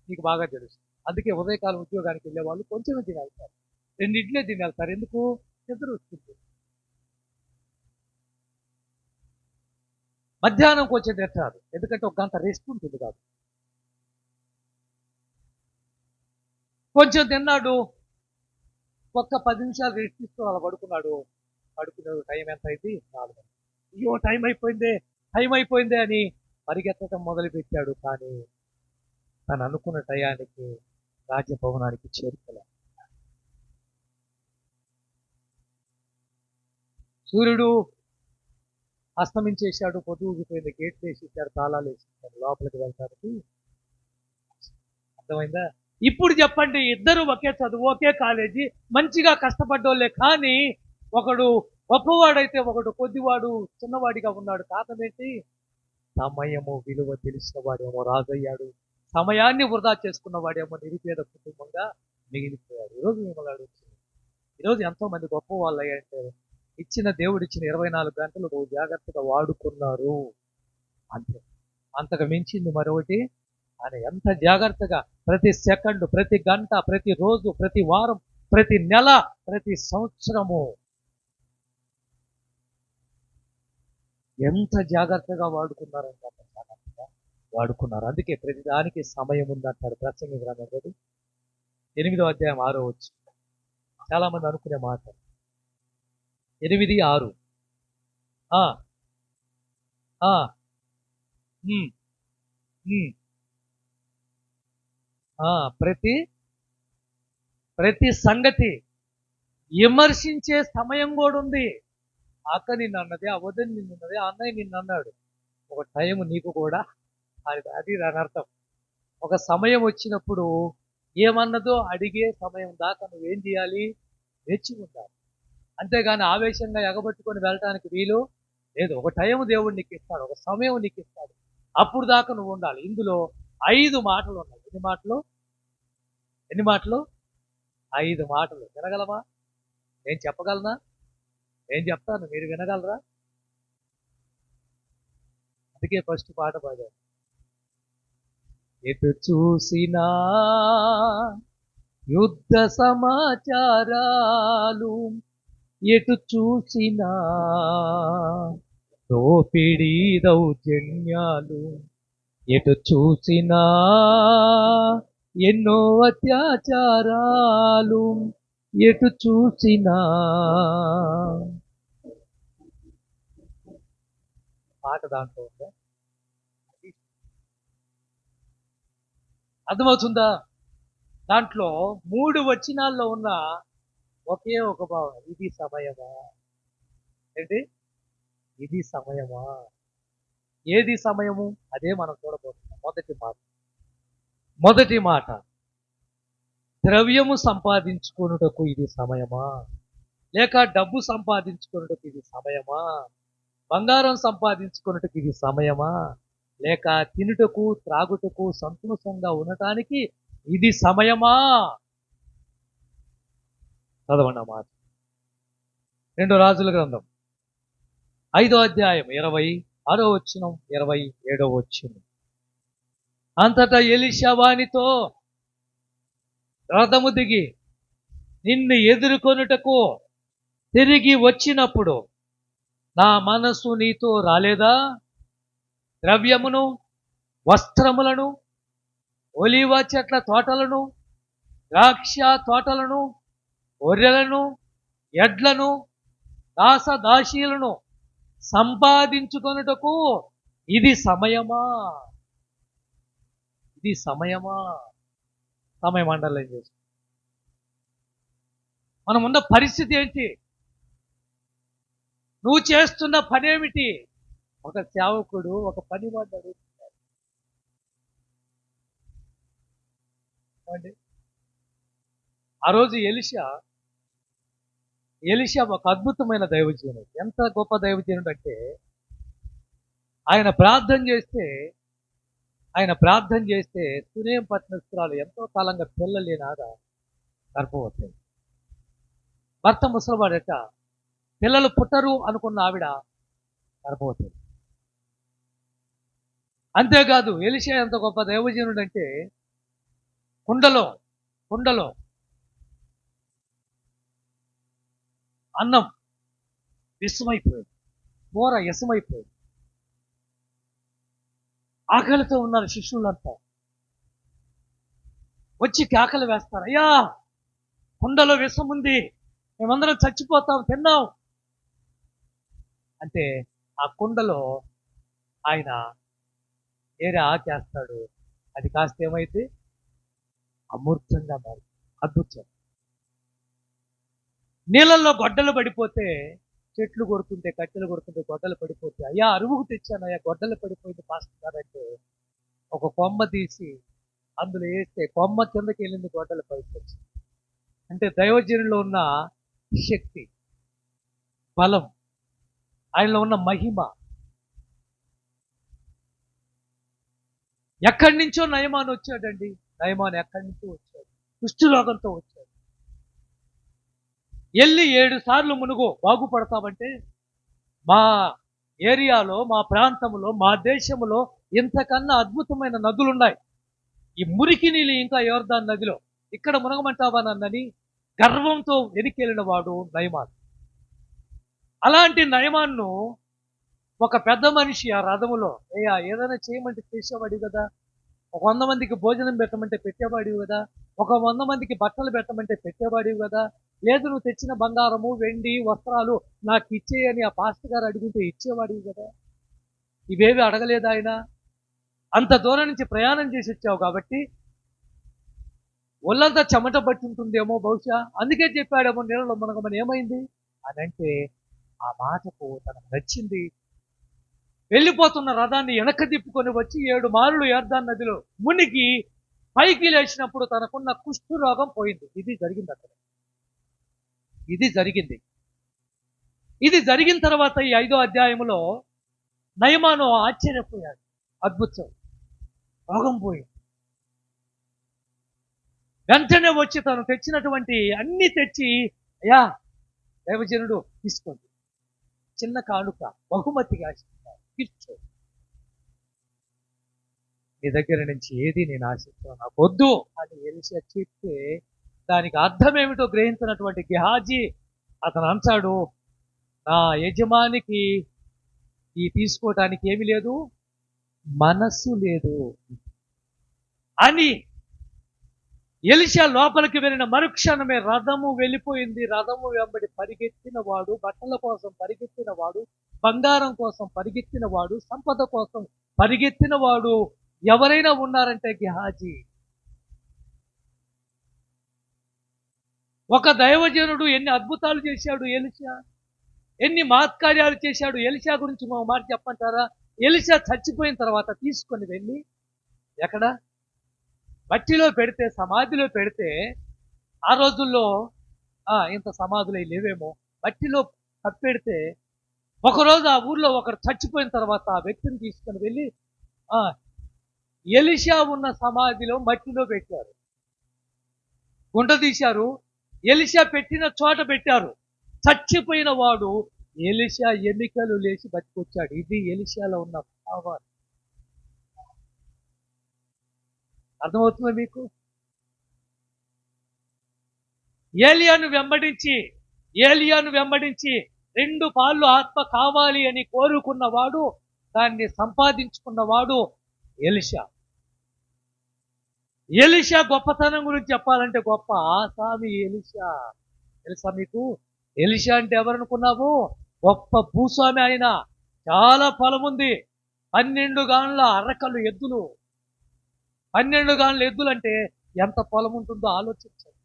నీకు బాగా తెలుసు. అందుకే ఉదయకాలం ఉద్యోగానికి వెళ్ళే వాళ్ళు కొంచెం తిని వెళ్తారు, 2 ఇడ్లే తిని వెళ్తారు. ఎందుకు? నిద్ర వస్తుంది. మధ్యాహ్నం కొంచెం తింటారు, ఎందుకంటే ఒక గంట రెస్ట్ ఉంటుంది కాదు. కొంచెం తిన్నాడు, ఒక్క 10 నిమిషాలు రెస్ట్ తీసుకుని అలా పడుకున్నాడు. టైం ఎంత అయింది? 4. అయ్యో టైం అయిపోయిందే అని పరిగెత్తడం మొదలుపెట్టాడు. కానీ తను అనుకున్న టయానికి రాజ్యభవనానికి చేరుకోలే. సూర్యుడు అస్తమించేశాడు, పొద్దు ఊగిపోయింది, గేట్లు వేసేసారు, తాళాలు వేసేసారు లోపలికి వెళ్ళడానికి. అర్థమైందా? ఇప్పుడు చెప్పండి, ఇద్దరు ఒకే చదువు, ఒకే కాలేజీ, మంచిగా కష్టపడ్డోళ్ళే, కానీ ఒకడు గొప్పవాడైతే ఒకడు కొద్దివాడు చిన్నవాడిగా ఉన్నాడు. కారణం ఏంటి? సమయము విలువ తెలిసిన వాడేమో రాజయ్యాడు, సమయాన్ని వృధా చేసుకున్న వాడేమో నిరుపేద కుటుంబంగా మిగిలిపోయాడు. ఈరోజు మిమ్మల్ని అడుగుతుంది, ఈరోజు ఎంతో మంది గొప్ప వాళ్ళు అయ్యంటే దేవుడు ఇచ్చిన 24 గంటలు నువ్వు జాగ్రత్తగా వాడుకున్నారు అంతే. అంతకు మించింది మరొకటి ఆయన ఎంత జాగ్రత్తగా ప్రతి సెకండ్, ప్రతి గంట, ప్రతి రోజు, ప్రతి వారం, ప్రతి నెల, ప్రతి సంవత్సరము ఎంత జాగ్రత్తగా వాడుకున్నారంటే అంత జాగ్రత్తగా వాడుకున్నారు. అందుకే ప్రతిదానికి సమయం ఉందంటాడు ప్రసంగి గ్రంథం 8వ అధ్యాయం 6వ వచనం. చాలా మంది అనుకునే మాట 8:6. ఆ ఆ ఉమ్, ఉమ్, ఆ ప్రతి ప్రతి సంగతి విమర్శించే సమయం కూడా ఉంది. అక్క నిన్ను అన్నది, ఆ వదిన నిన్ను అన్నది, ఆ అన్నయ్య నిన్ను అన్నాడు. ఒక టైం నీకు కూడా అది దాని అర్థం. ఒక సమయం వచ్చినప్పుడు ఏమన్నదో అడిగే సమయం దాకా నువ్వేం చేయాలి? వేచి ఉండాలి. అంతేగాని ఆవేశంగా ఎగబట్టుకొని వెళ్ళటానికి వీలు లేదు. ఒక టైం దేవుడు నీకు ఇస్తాడు, ఒక సమయం నీకు ఇస్తాడు. అప్పుడు దాకా నువ్వు ఉండాలి. ఇందులో 5 మాటలు ఉన్నాయి. ఎన్ని మాటలు? 5 మాటలు. వినగలమా? నేను చెప్పగలనా? నేను చెప్తాను, మీరు వినగలరా? అందుకే ఫస్ట్ పాట పాడాను. ఎటు చూసినా యుద్ధ సమాచారాలు, ఎటు చూసినా దోపిడీ దౌర్జన్యాలు, ఎటు చూసినా ఎన్నో అత్యాచారాలు, ఎటు చూసినా. పాట దాంట్లో ఉందా? అర్థమవుతుందా? దాంట్లో 3 వచనాల్లో ఉన్న ఒకే ఒక భావన, ఇది సమయమా. ఏంటి? ఇది సమయమా. ఏది సమయము? అదే మనం చూడబోతున్నాం. మొదటి మాట ద్రవ్యము సంపాదించుకొనుటకు ఇది సమయమా, లేక డబ్బు సంపాదించుకొనుటకు ఇది సమయమా, బంగారం సంపాదించుకొనుటకు ఇది సమయమా, లేక తినుటకు త్రాగుటకు సంతోషంగా ఉండటానికి ఇది సమయమా? చదవండి ఆ మాట. 2 రాజుల గ్రంథం 5వ అధ్యాయం 26వ వచనం, 27వ వచనం. అంతటా ఎలీషా వానితో, రథము దిగి నిన్ను ఎదుర్కొనుటకు తిరిగి వచ్చినప్పుడు నా మనసు నీతో రాలేదా? ద్రవ్యమును, వస్త్రములను, ఒలీవ చెట్ల తోటలను, ద్రాక్ష తోటలను, గొర్రెలను, ఎడ్లను, దాసదాసీలను సంపాదించుకొనుటకు ఇది సమయమా? ఇది సమయమా? సమయం అండర్లైన్ చేసి, మనం ఉన్న పరిస్థితి ఏంటి? నువ్వు చేస్తున్న పనేమిటి? ఒక సేవకుడు ఒక పని వాడిని అడుగుతున్నాడు. ఆ రోజు ఎలీషా ఒక అద్భుతమైన దైవజనుడు. ఎంత గొప్ప దైవజనుడు అంటే ఆయన ప్రార్థన చేస్తే సునేం పట్టణస్తురాలు ఎంతో కాలంగా పిల్లలు లేనాగా గర్భవతి. భర్త ముసలివాడట, పిల్లలు పుట్టరు అనుకున్న ఆవిడ గర్భవతి. అంతేకాదు ఎలీషా ఎంత గొప్ప దైవజనుడు అంటే కుండలో అన్నం విషమైపోయింది, కూర విషమైపోయింది. ఆకలితో ఉన్నారు శిష్యులంతా. వచ్చి కేకలు వేస్తారు, అయ్యా కుండలో విషం ఉంది, మేమందరం చచ్చిపోతాం, తిన్నాం అంటే ఆ కుండలో ఆయన ఏరే ఆకేస్తాడు. అది కాస్త ఏమైతే అమూర్తంగా మారి అద్భుతం. నీళ్ళల్లో గొడ్డలు పడిపోతే, చెట్లు కొడుతుంటే, కట్టెలు కొడుతుంటే గొడ్డలు పడిపోతే, అయ్యా అరువుకు తెచ్చాను, అయ్యా గొడ్డలు పడిపోయింది పాస్టర్ గారు అంటే ఒక కొమ్మ తీసి అందులో వేస్తే కొమ్మ కిందకి వెళ్ళింది, గొడ్డలు పైకి వచ్చింది. అంటే దైవజనులో ఉన్న శక్తి, బలం, ఆయనలో ఉన్న మహిమ. ఎక్కడి నుంచో నయమాన్ వచ్చాడండి. నయమాన్ ఎక్కడి నుంచో వచ్చాడు, కుష్ఠరోగంతో వచ్చాడు. వెళ్ళి 7 సార్లు మునుగు బాగుపడతామంటే, మా ఏరియాలో, మా ప్రాంతంలో, మా దేశంలో ఇంతకన్నా అద్భుతమైన నదులున్నాయి. ఈ మురికి నీళ్ళు ఇంకా యోర్దాను నదిలో, ఇక్కడ మునగమంటావా నన్నని గర్వంతో వెనకెళ్ళిన వాడు నయమాన్. అలాంటి నయమాన్ను ఒక పెద్ద మనిషి ఆ రథములో, అయ్యా ఏదైనా చేయమంటే చేసేవాడివి కదా, ఒక 100 మందికి భోజనం పెట్టమంటే పెట్టేవాడివి కదా, ఒక 100 మందికి బట్టలు పెట్టమంటే పెట్టేవాడివి కదా, లేదు నువ్వు తెచ్చిన బంగారము వెండి వస్త్రాలు నాకు ఇచ్చేయని ఆ పాస్టర్ గారు అడిగితే ఇచ్చేవాడివి కదా, ఇవేవి అడగలేదు ఆయన. అంత దూరం నుంచి ప్రయాణం చేసి వచ్చావు కాబట్టి ఒళ్ళంతా చెమట పట్టి ఉంటుందేమో బహుశా, అందుకే చెప్పాడేమో నీళ్ళలో మునగమని. ఏమైంది అని అంటే ఆ మాటకు తనకు నచ్చింది. వెళ్ళిపోతున్న రథాన్ని వెనక్కి తిప్పుకొని వచ్చి 7 మారులు యొర్దాను నదిలో మునిగి పైకి లేచినప్పుడు తనకున్న కుష్ఠు రోగం పోయింది. ఇది జరిగింది అక్కడ. ఇది జరిగింది. ఇది జరిగిన తర్వాత ఈ 5వ అధ్యాయంలో నయమాను ఆశ్చర్యపోయాడు. అద్భుతం, రోగం పోయింది. వెంటనే వచ్చి తను తెచ్చినటువంటి అన్ని తెచ్చి, అయ్యా దైవజనుడు తీసుకోండి, చిన్న కానుక బహుమతిగా ఇస్తున్నాను, తీర్చు, నీ దగ్గర నుంచి ఏది నేను ఆశిస్తున్నాను, నాకు వద్దు అని ఎలీషా చెప్తే దానికి అర్థం ఏమిటో గ్రహించినటువంటి గెహాజీ అతను అంటాడు, నా యజమానికి ఈ తీసుకోవటానికి ఏమీ లేదు, మనస్సు లేదు అని. ఎలీషా లోపలికి వెళ్ళిన మరుక్షణమే రథము వెళ్ళిపోయింది. రథము వెంబడి పరిగెత్తిన వాడు, బట్టల కోసం పరిగెత్తిన వాడు, బంగారం కోసం పరిగెత్తిన వాడు, సంపద కోసం పరిగెత్తిన వాడు ఎవరైనా ఉన్నారంటే గెహాజీ. ఒక దైవజనుడు ఎన్ని అద్భుతాలు చేశాడు ఎలీషా, ఎన్ని మహత్కార్యాలు చేశాడు. ఎలీషా గురించి ఒక మాట చెప్పంటారా? ఎలీషా చచ్చిపోయిన తర్వాత తీసుకొని వెళ్ళి ఎక్కడ మట్టిలో పెడితే, సమాధిలో పెడితే, ఆ రోజుల్లో ఇంత సమాధులు లేవేమో, మట్టిలో కప్పెడితే ఒకరోజు ఆ ఊర్లో ఒకరు చచ్చిపోయిన తర్వాత ఆ వ్యక్తిని తీసుకొని వెళ్ళి ఎలీషా ఉన్న సమాధిలో మట్టిలో పెట్టారు, గుంట తీశారు, ఎలీషా పెట్టిన చోట పెట్టారు. చచ్చిపోయిన వాడు ఎలీషా ఎన్నికలు లేచి బతికొచ్చాడు. ఇది ఎలీషాలో ఉన్న భావాలు. అర్థమవుతుందా మీకు? ఏలియాను వెంబడించి 2 పాళ్ళు ఆత్మ కావాలి అని కోరుకున్నవాడు, దాన్ని సంపాదించుకున్నవాడు ఎలీషా. ఎలీషా గొప్పతనం గురించి చెప్పాలంటే గొప్ప ఆసామి ఎలీషా. తెలుసా మీకు? ఎలీషా అంటే ఎవరనుకున్నావు? గొప్ప భూస్వామి. ఆయన చాలా పొలం ఉంది, 12 గానుల అరకలు ఎద్దులు. 12 గానుల ఎద్దులు అంటే ఎంత పొలం ఉంటుందో ఆలోచించండి.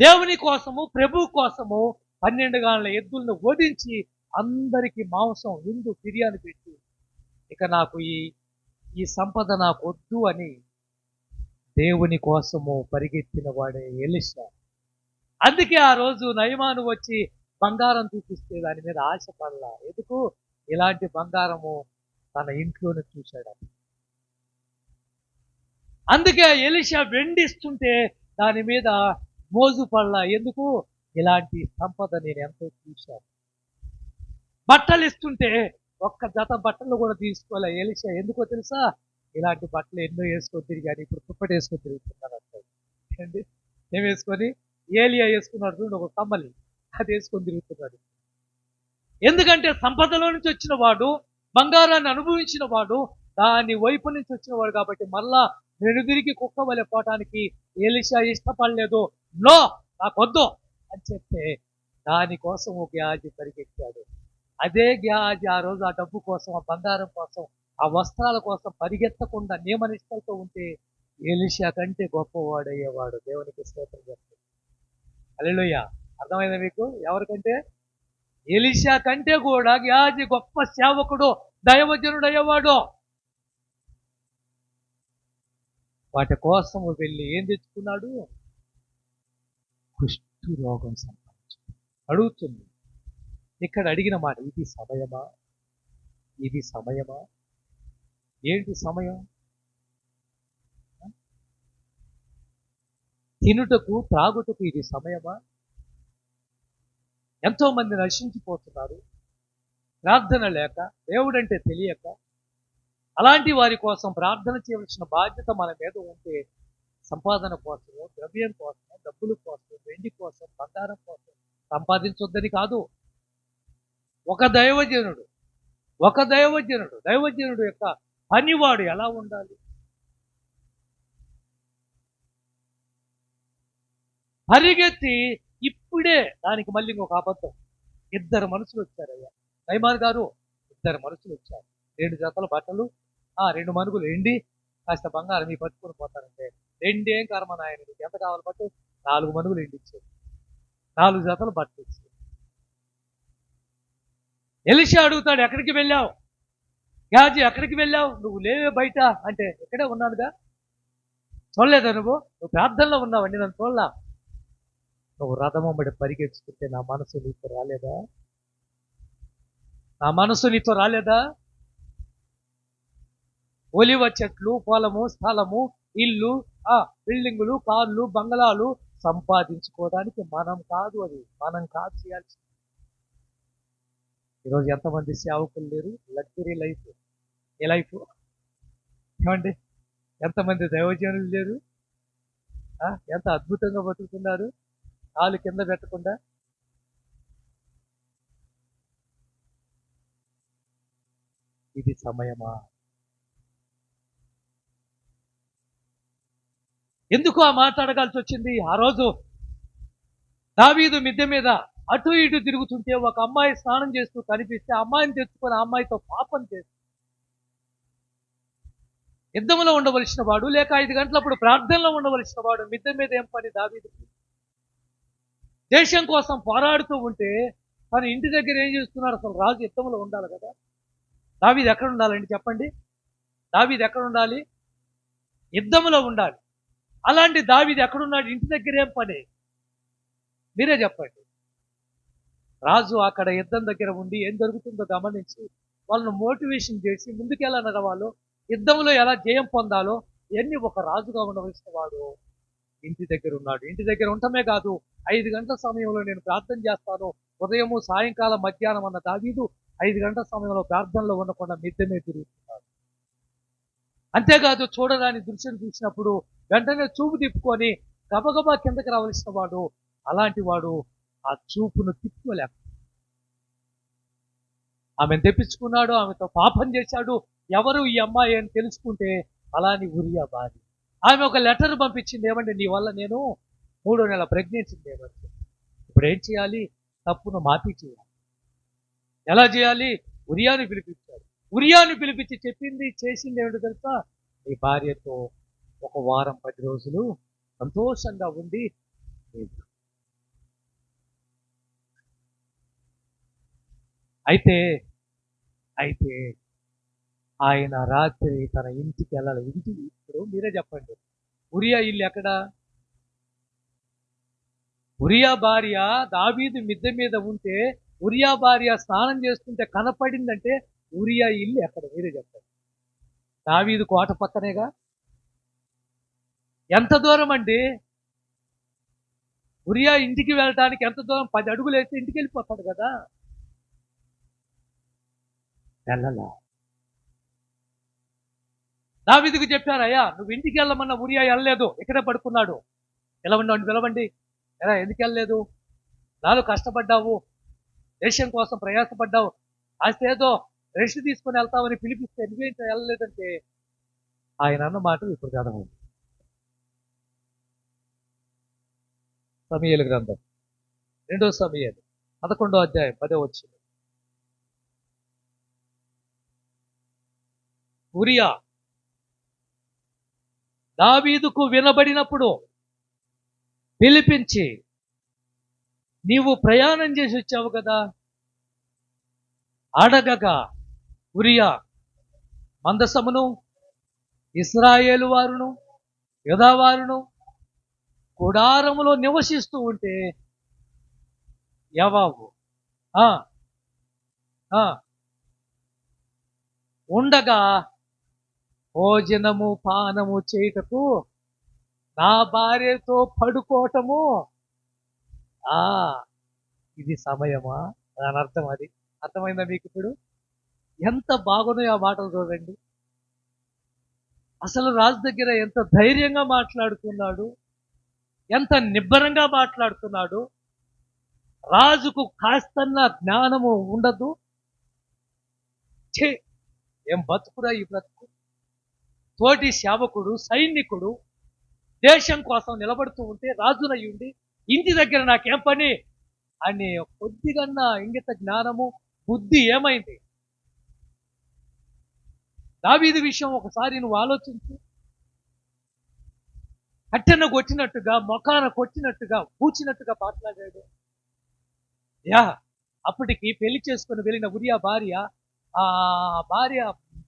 దేవుని కోసము, ప్రభు కోసము 12 గానుల ఎద్దులను ఓడించి అందరికీ మాంసం విందు బిర్యానీ పెట్టి, ఇక నాకు ఈ సంపద నాకు వద్దు అని దేవుని కోసము పరిగెత్తిన వాడే ఎలీషా. అందుకే ఆ రోజు నయమాను వచ్చి బంగారం చూపిస్తే దాని మీద ఆశపడలా. ఎందుకు? ఇలాంటి బంగారము తన ఇంట్లోనే చూశాడు. అందుకే ఎలీషా వెండిస్తుంటే దాని మీద మోజు పడలా. ఎందుకు? ఇలాంటి సంపద నేను ఎంతో చూశాను. బట్టలు ఇస్తుంటే ఒక్క జత బట్టలు కూడా తీసుకోలే ఎలీషా. ఎందుకో తెలుసా? ఇలాంటి బట్టలు ఎన్నో వేసుకొని తిరిగాను, ఇప్పుడు దుప్పటి వేసుకొని తిరుగుతున్నాను అంటాడు. ఏం వేసుకొని? ఏలియా వేసుకున్నాడు చూడండి, ఒక కమ్మలి, అది వేసుకొని తిరుగుతున్నాడు. ఎందుకంటే సంపదలో నుంచి వచ్చిన వాడు, బంగారాన్ని అనుభవించిన వాడు, దాని వైపు నుంచి వచ్చిన వాడు కాబట్టి మళ్ళా వెనుదిరిగి కుక్క వలె పోవటానికి ఎలీషా ఇష్టపడలేదు. నో, నాకొద్దు అని చెప్తే దానికోసం ఒక గెహాజీ పరిగెత్తాడు. అదే గెహాజీ ఆ రోజు ఆ డబ్బు కోసం, ఆ బంగారం కోసం, ఆ వస్త్రాల కోసం పరిగెత్తకుండా నియమనిష్టలతో ఉంటే ఎలీషా కంటే గొప్పవాడయ్యేవాడు. దేవునికి స్తోత్రం చెప్తాడు. హల్లెలూయా. అర్థమైందా మీకు? ఎవరికంటే? ఎలీషా కంటే కూడా గెహాజీ గొప్ప సేవకుడు, దైవజనుడు అయ్యేవాడు. వాటి కోసం వెళ్ళి ఏం తెచ్చుకున్నాడు? కుష్ఠు రోగం సంపాదించుకున్నాడు. అడుగుతుంది ఇక్కడ అడిగిన మాట, ఇది సమయమా? ఇది సమయమా? ఏంటి సమయం? తినుటకు త్రాగుటకు ఇది సమయమా? ఎంతో మంది నశించిపోతున్నారు ప్రార్థన లేక, దేవుడంటే తెలియక. అలాంటి వారి కోసం ప్రార్థన చేయవలసిన బాధ్యత మన మీద ఉంటే, సంపాదన కోసము, ద్రవ్యం కోసం, డబ్బుల కోసం, వెండి కోసం, బంగారం కోసం సంపాదించొద్దని కాదు. ఒక దైవజనుడు ఒక దైవజనుడు యొక్క పనివాడు ఎలా ఉండాలి? పరిగెత్తి ఇప్పుడే దానికి మళ్ళీ ఇంకొక అబద్ధం. 2 మనుషులు వచ్చారయ్యా నయమాన్ గారు, 2 మనుషులు వచ్చారు, 2 జతల బట్టలు, 2 మనుగులు ఎండి, కాస్త బంగారం మీ పట్టుకుని పోతారంటే, 2 ఏం కర్మ నాయన, నీకు ఎంత కావాలి పట్టు, 4 మనుగులు ఎండి ఇచ్చారు, 4 జతలు బట్టలు ఇచ్చారు. ఎలిషా అడుగుతాడు, ఎక్కడికి వెళ్ళావు గాజీ, ఎక్కడికి వెళ్ళావు? నువ్వు లేవే బయట అంటే, ఇక్కడే ఉన్నానుగా, చూడలేదా నువ్వు ప్రార్థనలో ఉన్నావండి, నన్ను చూడలా. నువ్వు రథమమ్మడి పరిగెత్తుకుంటే నా మనసు నీతో రాలేదా? నా మనసు నీతో రాలేదా? ఒలివ చెట్లు, పొలము, స్థలము, ఇల్లు, బిల్డింగులు, కార్లు, బంగళాలు సంపాదించుకోవడానికి మనం కాదు చేయాల్సి. ఈరోజు ఎంతమంది సేవకులు లేరు? Luxury life. ఏ లైఫ్ ఏమండి? ఎంతమంది దైవజనులు లేరు? ఎంత అద్భుతంగా బతుకుతున్నారు, కాలు కింద పెట్టకుండా. ఇది సమయమా? ఎందుకు ఆ మాట్లాడగాల్సి వచ్చింది? ఆ రోజు దావీదు మిద్దె మీద అటు ఇటు తిరుగుతుంటే ఒక అమ్మాయి స్నానం చేస్తూ కనిపిస్తే అమ్మాయిని తెచ్చుకొని ఆ అమ్మాయితో పాపం చేసి, యుద్ధంలో ఉండవలసిన వాడు, లేక 5 గంటలప్పుడు ప్రార్థనలో ఉండవలసిన వాడు మిద్దె మీద ఏం పని దావీదుకి? దేశం కోసం పోరాడుతూ ఉంటే తన ఇంటి దగ్గర ఏం చేస్తున్నారు? అసలు రాజు యుద్ధంలో ఉండాలి కదా. దావీదు ఎక్కడ ఉండాలండి చెప్పండి? దావీదు ఎక్కడ ఉండాలి? యుద్ధంలో ఉండాలి. అలాంటి దావీదు ఎక్కడున్నాడు? ఇంటి దగ్గర ఏం పని? మీరే చెప్పండి. రాజు అక్కడ యుద్ధం దగ్గర ఉండి ఏం జరుగుతుందో గమనించి వాళ్ళను మోటివేషన్ చేసి ముందుకెలా నడవాలో, యుద్ధంలో ఎలా జయం పొందాలో ఇవన్నీ ఒక రాజుగా ఉండవలసిన వాడు ఇంటి దగ్గర ఉన్నాడు. ఇంటి దగ్గర ఉండటమే కాదు, 5 గంటల సమయంలో నేను ప్రార్థన చేస్తాను, ఉదయము సాయంకాలం మధ్యాహ్నం అన్న దావీదు 5 గంటల సమయంలో ప్రార్థనలో ఉండకుండా మిద్దెమే తిరుగుతున్నాడు. అంతేకాదు, చూడరాని దృశ్యం చూసినప్పుడు వెంటనే చూపు తిప్పుకొని గబగబా కిందకి రావలసిన వాడు. అలాంటి వాడు ఆ చూపును తిప్పుకోలేక ఆమెను తెప్పించుకున్నాడు, ఆమెతో పాపం చేశాడు. ఎవరు ఈ అమ్మాయి అని తెలుసుకుంటే అలాని ఉరియా భార్య. ఆమె ఒక లెటర్ పంపించింది, ఏమంటే నీ వల్ల నేను 3వ నెల ప్రెగ్నెన్సీ ఏమంటే, ఇప్పుడు ఏం చేయాలి? తప్పును మాఫీ చేయాలి. ఎలా చేయాలి? ఉరియాను పిలిపించాడు. ఉరియాను పిలిపించి చెప్పింది, చేసింది ఏమిటో తెలుసా? నీ భార్యతో 1 వారం 10 రోజులు సంతోషంగా ఉండి. అయితే ఆయన రాత్రి తన ఇంటికి వెళ్ళాలి. ఇప్పుడు మీరే చెప్పండి, ఉరియా ఇల్లు ఎక్కడ? ఉరియా భార్య దావీదు మిద్దె మీద ఉంటే, ఉరియా భార్య స్నానం చేస్తుంటే కనపడిందంటే ఉరియా ఇల్లు ఎక్కడ? మీరే చెప్పండి. దావీదు కోట పక్కనేగా. ఎంత దూరం అండి? ఉరియా ఇంటికి వెళ్ళటానికి ఎంత దూరం? 10 అడుగులు వేస్తే ఇంటికి వెళ్ళిపోతాడు కదా. వెళ్ళలా. దావీదుకు చెప్పారు, అయ్యా నువ్వు ఇంటికి వెళ్ళమన్న ఉరియా వెళ్ళలేదు, ఇక్కడే పడుకున్నాడు. పిలవండి. ఎలా ఎందుకు వెళ్ళలేదు? నాలో కష్టపడ్డావు, దేశం కోసం ప్రయాసపడ్డావు, కాస్త ఏదో రెస్ట్ తీసుకొని వెళ్తామని పిలిపిస్తే నువ్వేంటో వెళ్ళలేదంటే ఆయన అన్న మాట ఇప్పుడు చదవండి. సమూయేలు గ్రంథం 2వ సమూయేలు 11వ అధ్యాయం 10వ వచనం. ఉరియా దావీదుకు వినబడినప్పుడు పిలిపించి, నీవు ప్రయాణం చేసి వచ్చావు కదా, అడగగా ఉరియా మందసమును, ఇశ్రాయేలు వారును, యూదా వారును గుడారములో నివసిస్తూ ఉంటే యోవాబు ఉండగా భోజనము పానము చేయుటకు, నా భార్యతో పడుకోవటము ఇది సమయమా? దాని అర్థం అది. అర్థమైందా మీకు? ఇప్పుడు ఎంత బాగున్నాయి ఆ మాటలు చూడండి. అసలు రాజు దగ్గర ఎంత ధైర్యంగా మాట్లాడుతున్నాడు, ఎంత నిబ్బరంగా మాట్లాడుతున్నాడు. రాజుకు కాస్తన్న జ్ఞానము ఉండదు. ఛే, ఏం బతుకురా ఈ బ్రతుకు. తోటి సేవకుడు, సైనికుడు, దేశం కోసం నిలబడుతూ ఉంటే రాజునయ్యుండి ఇంటి దగ్గర నాకేం పని అని కొద్దిగన్నా ఇంగిత జ్ఞానము, బుద్ధి ఏమైంది? దావీదు విషయం ఒకసారి నువ్వు ఆలోచించు. కట్టెన కొట్టినట్టుగా, మొఖాన కొట్టినట్టుగా, పూచినట్టుగా మాట్లాడాడు. యా, అప్పటికి పెళ్లి చేసుకుని వెళ్ళిన ఉరియా భార్య, ఆ భార్య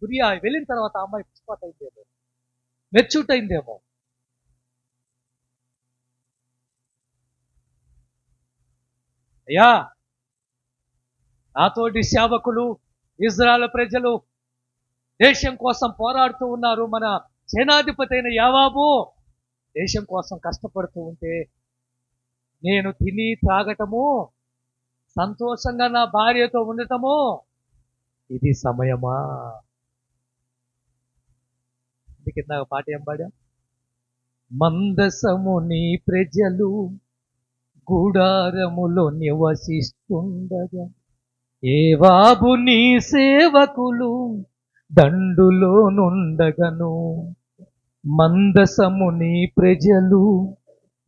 ఉరియా వెళ్ళిన తర్వాత ఆ అమ్మాయి పుష్పాట్ అయిందేమో, మెచ్యూట్ అయిందేమో. అయ్యా, నాతోటి సేవకులు, ఇజ్రాయెల్ ప్రజలు దేశం కోసం పోరాడుతూ ఉన్నారు. మన సేనాధిపతి అయిన యావాబు దేశం కోసం కష్టపడుతూ ఉంటే నేను తిని త్రాగటము, సంతోషంగా నా భార్యతో ఉండటము ఇది సమయమా? ఇది కింద పాట ఏం పాడా? మందసము నీ ప్రజలు గుడారములో నివసిస్తుండగా, ఏవాబు నీ సేవకులు దండులో నుండగను. మందసము నీ ప్రజలు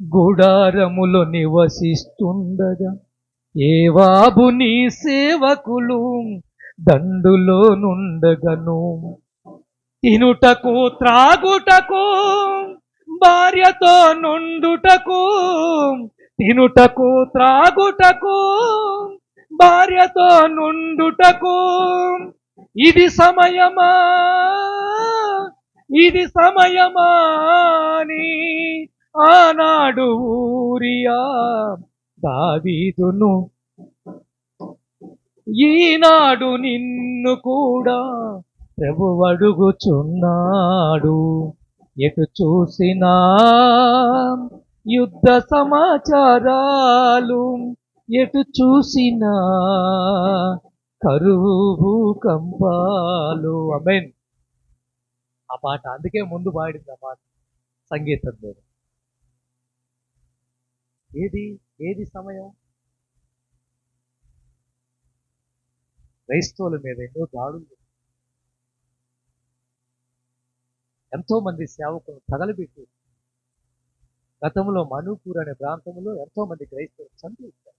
గుడారములో నివసిస్తుండగా, ఏవాబు నీ సేవకులు దండులో నుండగను. తినుటకు త్రాగుటకు భార్యతో నుండుటకు, తినుటకు త్రాగుటకు భార్యతో నుండుటకు ఇది సమయమా, ఇది సమయమా అని ఆనాడు ఊరియా దావీదును, ఈనాడు నిన్ను కూడా ప్రభువు అడుగుచున్నాడు. ఎటు చూసినా యుద్ధ సమాచారాలు, ఎటు చూసినా కరువు భూకంపాలు. ఆమేన్. ఆ పాట అందుకే ముందు పాడింది ఆ పాట సంగీతం మీద. ఏది ఏది సమయం? క్రైస్తవుల మీద ఎన్నో దాడులు, ఎంతో మంది సేవకులు తగలబెట్టి, గతంలో మణుపూర్ అనే ప్రాంతంలో ఎంతో మంది క్రైస్తవులు చంపేశారు.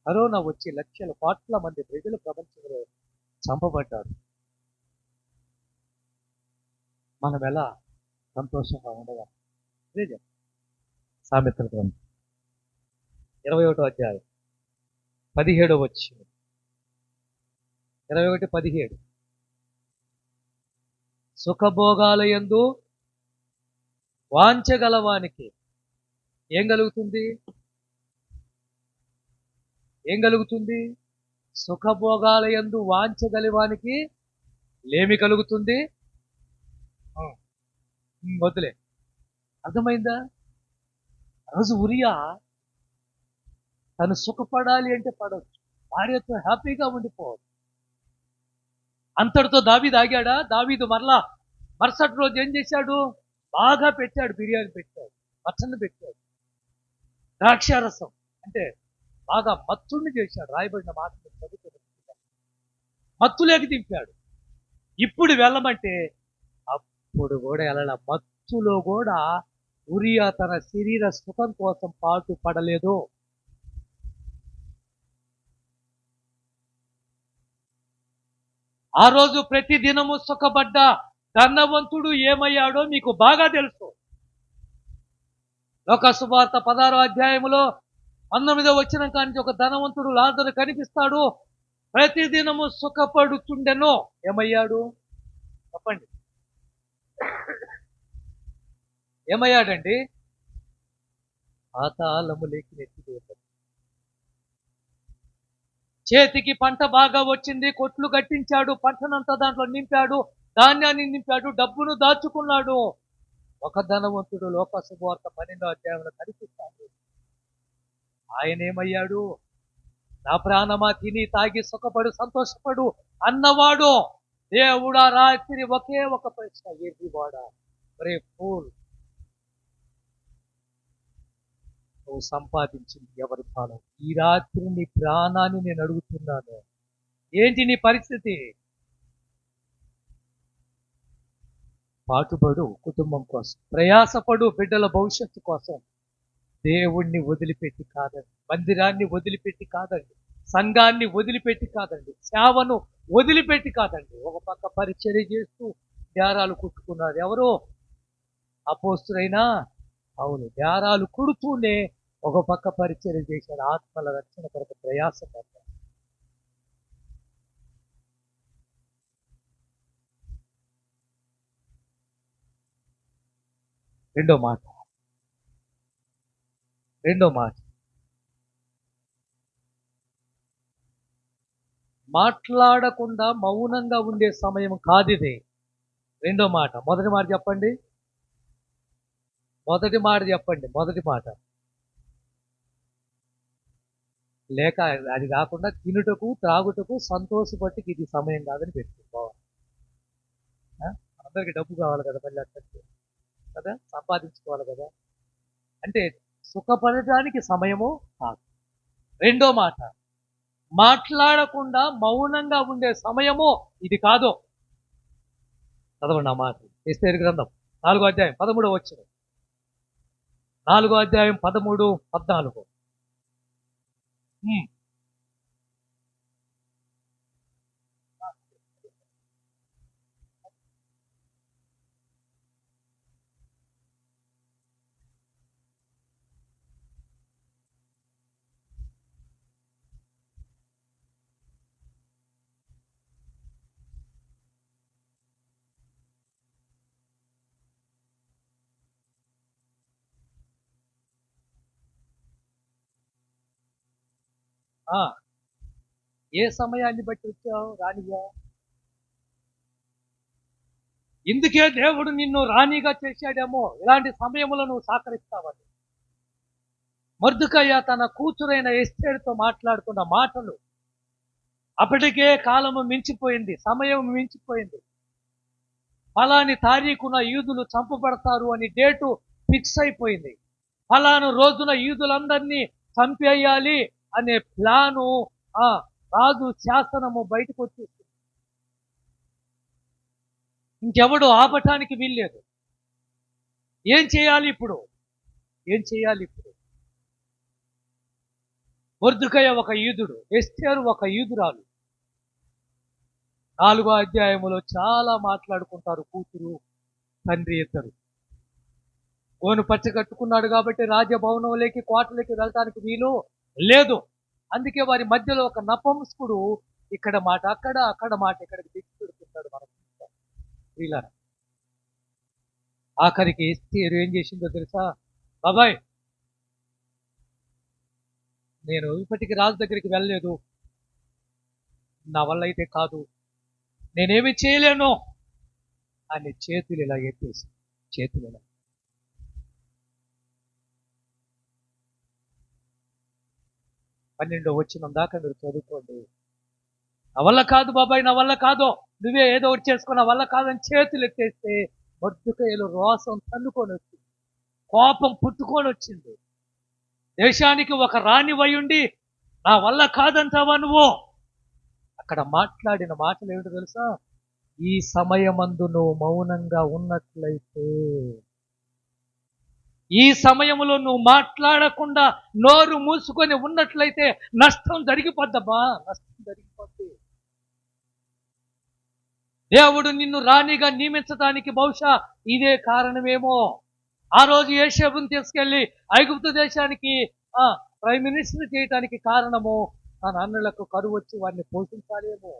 కరోనా వచ్చి లక్షల కోట్ల మంది ప్రజలు ప్రపంచంలో చంపబడ్డారు. మనం ఎలా సంతోషంగా ఉండగా? సామెతల గ్రంథం 21వ అధ్యాయం 17వ వచనం, 21:17. సుఖభోగాలయందు వాంఛగలవానికి ఏం కలుగుతుంది? ఏం కలుగుతుంది? సుఖభోగాలయందు వాంఛగలవానికి లేమి కలుగుతుంది. వద్దులే, అర్థమైందా? రోజు ఉరియా తను సుఖపడాలి అంటే పడవచ్చు, భార్యతో హ్యాపీగా ఉండిపోవచ్చు. అంతటితో దావీదు ఆగాడా? దావీదు మరుసటి రోజు ఏం చేశాడు? బాగా పెట్టాడు, బిర్యానీ పెట్టాడు, మటన్ పెట్టాడు, ద్రాక్షారసం అంటే బాగా మత్తుని చేశాడు. రాయబడిన మాట మత్తులేకి దింపాడు. ఇప్పుడు వెళ్ళమంటే అప్పుడు కూడా వెళ్ళాల. మత్తులో కూడా ఉరియా తన శరీర సుఖం కోసం పాటు పడలేదు. ఆ రోజు ప్రతి దినము సుఖపడ్డ ధనవంతుడు ఏమయ్యాడో మీకు బాగా తెలుసు. లోక సువార్త 16వ అధ్యాయములో 19వ వచనం కానించి ఒక ధనవంతుడు లాజరు కనిపిస్తాడు. ప్రతి దినము సుఖపడుతుండెనో. ఏమయ్యాడు చెప్పండి? ఏమయ్యాడండి? పాతాళములోకి నెత్తివేశాడు. చేతికి పంట బాగా వచ్చింది, కొట్లు కట్టించాడు, పంటనంతా దాంట్లో నింపాడు, ధాన్యాన్ని నింపాడు, డబ్బును దాచుకున్నాడు. ఒక ధనవంతుడు లోక సువార్త 12వ అధ్యాయంలో కనిపిస్తాడు. ఆయన ఏమయ్యాడు? నా ప్రాణమా తిని తాగి సుఖపడు సంతోషపడు అన్నవాడు. దేవుడా రాత్రి ఒకే ఒక ప్రశ్న, ఎర్రివాడా, రే ఫూల్, నువ్వు సంపాదించింది ఎవరి ప్రాణం? ఈ రాత్రి నీ ప్రాణాన్ని నేను అడుగుతున్నాను. ఏంటి నీ పరిస్థితి? పాటుపడు కుటుంబం కోసం, ప్రయాసపడు బిడ్డల భవిష్యత్తు కోసం. దేవుణ్ణి వదిలిపెట్టి కాదండి, మందిరాన్ని వదిలిపెట్టి కాదండి, సంఘాన్ని వదిలిపెట్టి కాదండి, సేవను వదిలిపెట్టి కాదండి. ఒక పక్క పరిచర్య చేస్తూ బేరాలు కుట్టుకున్నారు ఎవరో? అపోస్తులైనా అవును, బేరాలు కుడుతూనే ఒక పక్క పరిచర్య చేశారు, ఆత్మల రక్షణ కొరకు ప్రయాసపడ్డారు. రెండో మాట, రెండో మాట, మాట్లాడకుండా మౌనంగా ఉండే సమయం కాదిది. రెండో మాట, మొదటి మాట చెప్పండి, మొదటి మాట చెప్పండి, మొదటి మాట. లేక అది కాకుండా తినుటకు త్రాగుటకు సంతోషపట్టి ఇది సమయం కాదని పెట్టుకోవాలి. అందరికి డబ్బు కావాలి కదా, మళ్ళీ అక్కడికి కదా సంపాదించుకోవాలి కదా, అంటే సుఖపడటానికి సమయము కాదు. రెండో మాట, మాట్లాడకుండా మౌనంగా ఉండే సమయము ఇది కాదు. చదవండి ఆ మాట, ఎస్తేరు గ్రంథం 4వ అధ్యాయం 13వ వచనం. 4వ అధ్యాయం 13, 14. ఏ సమయాన్ని బట్టి వచ్చావు రాణిగా? ఇందుకే దేవుడు నిన్ను రాణిగా చేశాడేమో, ఇలాంటి సమయంలో నువ్వు సహకరిస్తావని. మొర్దెకయ్య తన కూతురైన ఎస్తేరుతో మాట్లాడుతున్న మాటలు, అప్పటికే కాలము మించిపోయింది, సమయం మించిపోయింది, ఫలాని తారీఖున యూదులు చంపబడతారు అని డేటు ఫిక్స్ అయిపోయింది, ఫలాను రోజున యూదులందరినీ చంపేయాలి అనే ప్లాను ఆ రాజు శాసనము బయటకు వచ్చేసింది. ఇంకెవడు ఆపటానికి వీల్లేదు. ఏం చేయాలి ఇప్పుడు? ఏం చేయాలి ఇప్పుడు? మొర్దెకయ్య ఒక యూదుడు, ఎస్తేరు ఒక యూదురాలు. 4వ అధ్యాయములో చాలా మాట్లాడుకుంటారు కూతురు తండ్రి ఇద్దరు. గోను పచ్చ కట్టుకున్నాడు కాబట్టి రాజభవనంలోకి కోటలోకి వెళ్ళటానికి వీలు లేదు. అందుకే వారి మధ్యలో ఒక నపుంసకుడు ఇక్కడ మాట అక్కడ, అక్కడ మాట ఇక్కడికి తెచ్చి పెడుతుంటాడు మనం. వీళ్ళ ఆఖరికి ఎస్తేరు ఏం చేసిందో తెలుసా? బాబాయ్, నేను ఇప్పటికి రాజు దగ్గరికి వెళ్ళలేదు, నా వల్ల అయితే కాదు, నేనేమి చేయలేను అని చేతులు ఇలా ఎత్తేసి, చేతులు ఇలా. 12వ వచనం దాకా మీరు చదువుకోండి. నా వల్ల కాదు బాబాయ్, నా వల్ల కాదు, నువ్వే ఏదో ఒకటి చేసుకో, నా వల్ల కాదని చేతులు ఎత్తేస్తే మొర్దెకయ్యలో రోసం తన్నుకొని వచ్చింది, కోపం పుట్టుకొని వచ్చింది. దేశానికి ఒక రాణి వయుండి నా వల్ల కాదంటావా నువ్వు? అక్కడ మాట్లాడిన మాటలు ఏమిటో తెలుసా? ఈ సమయమందు నువ్వు మౌనంగా ఉన్నట్లయితే, ఈ సమయంలో నువ్వు మాట్లాడకుండా నోరు మూసుకొని ఉన్నట్లయితే నష్టం జరిగిపోద్దమ్మా, నష్టం జరిగిపోద్ది. దేవుడు నిన్ను రాణిగా నియమించడానికి బహుశా ఇదే కారణమేమో. ఆ రోజు యోసేపుని తీసుకెళ్లి ఐగుప్తు దేశానికి ప్రైమ్ మినిస్టర్ చేయడానికి కారణము తన అన్నలకు కరువు వచ్చి వారిని పోషించాలేమో.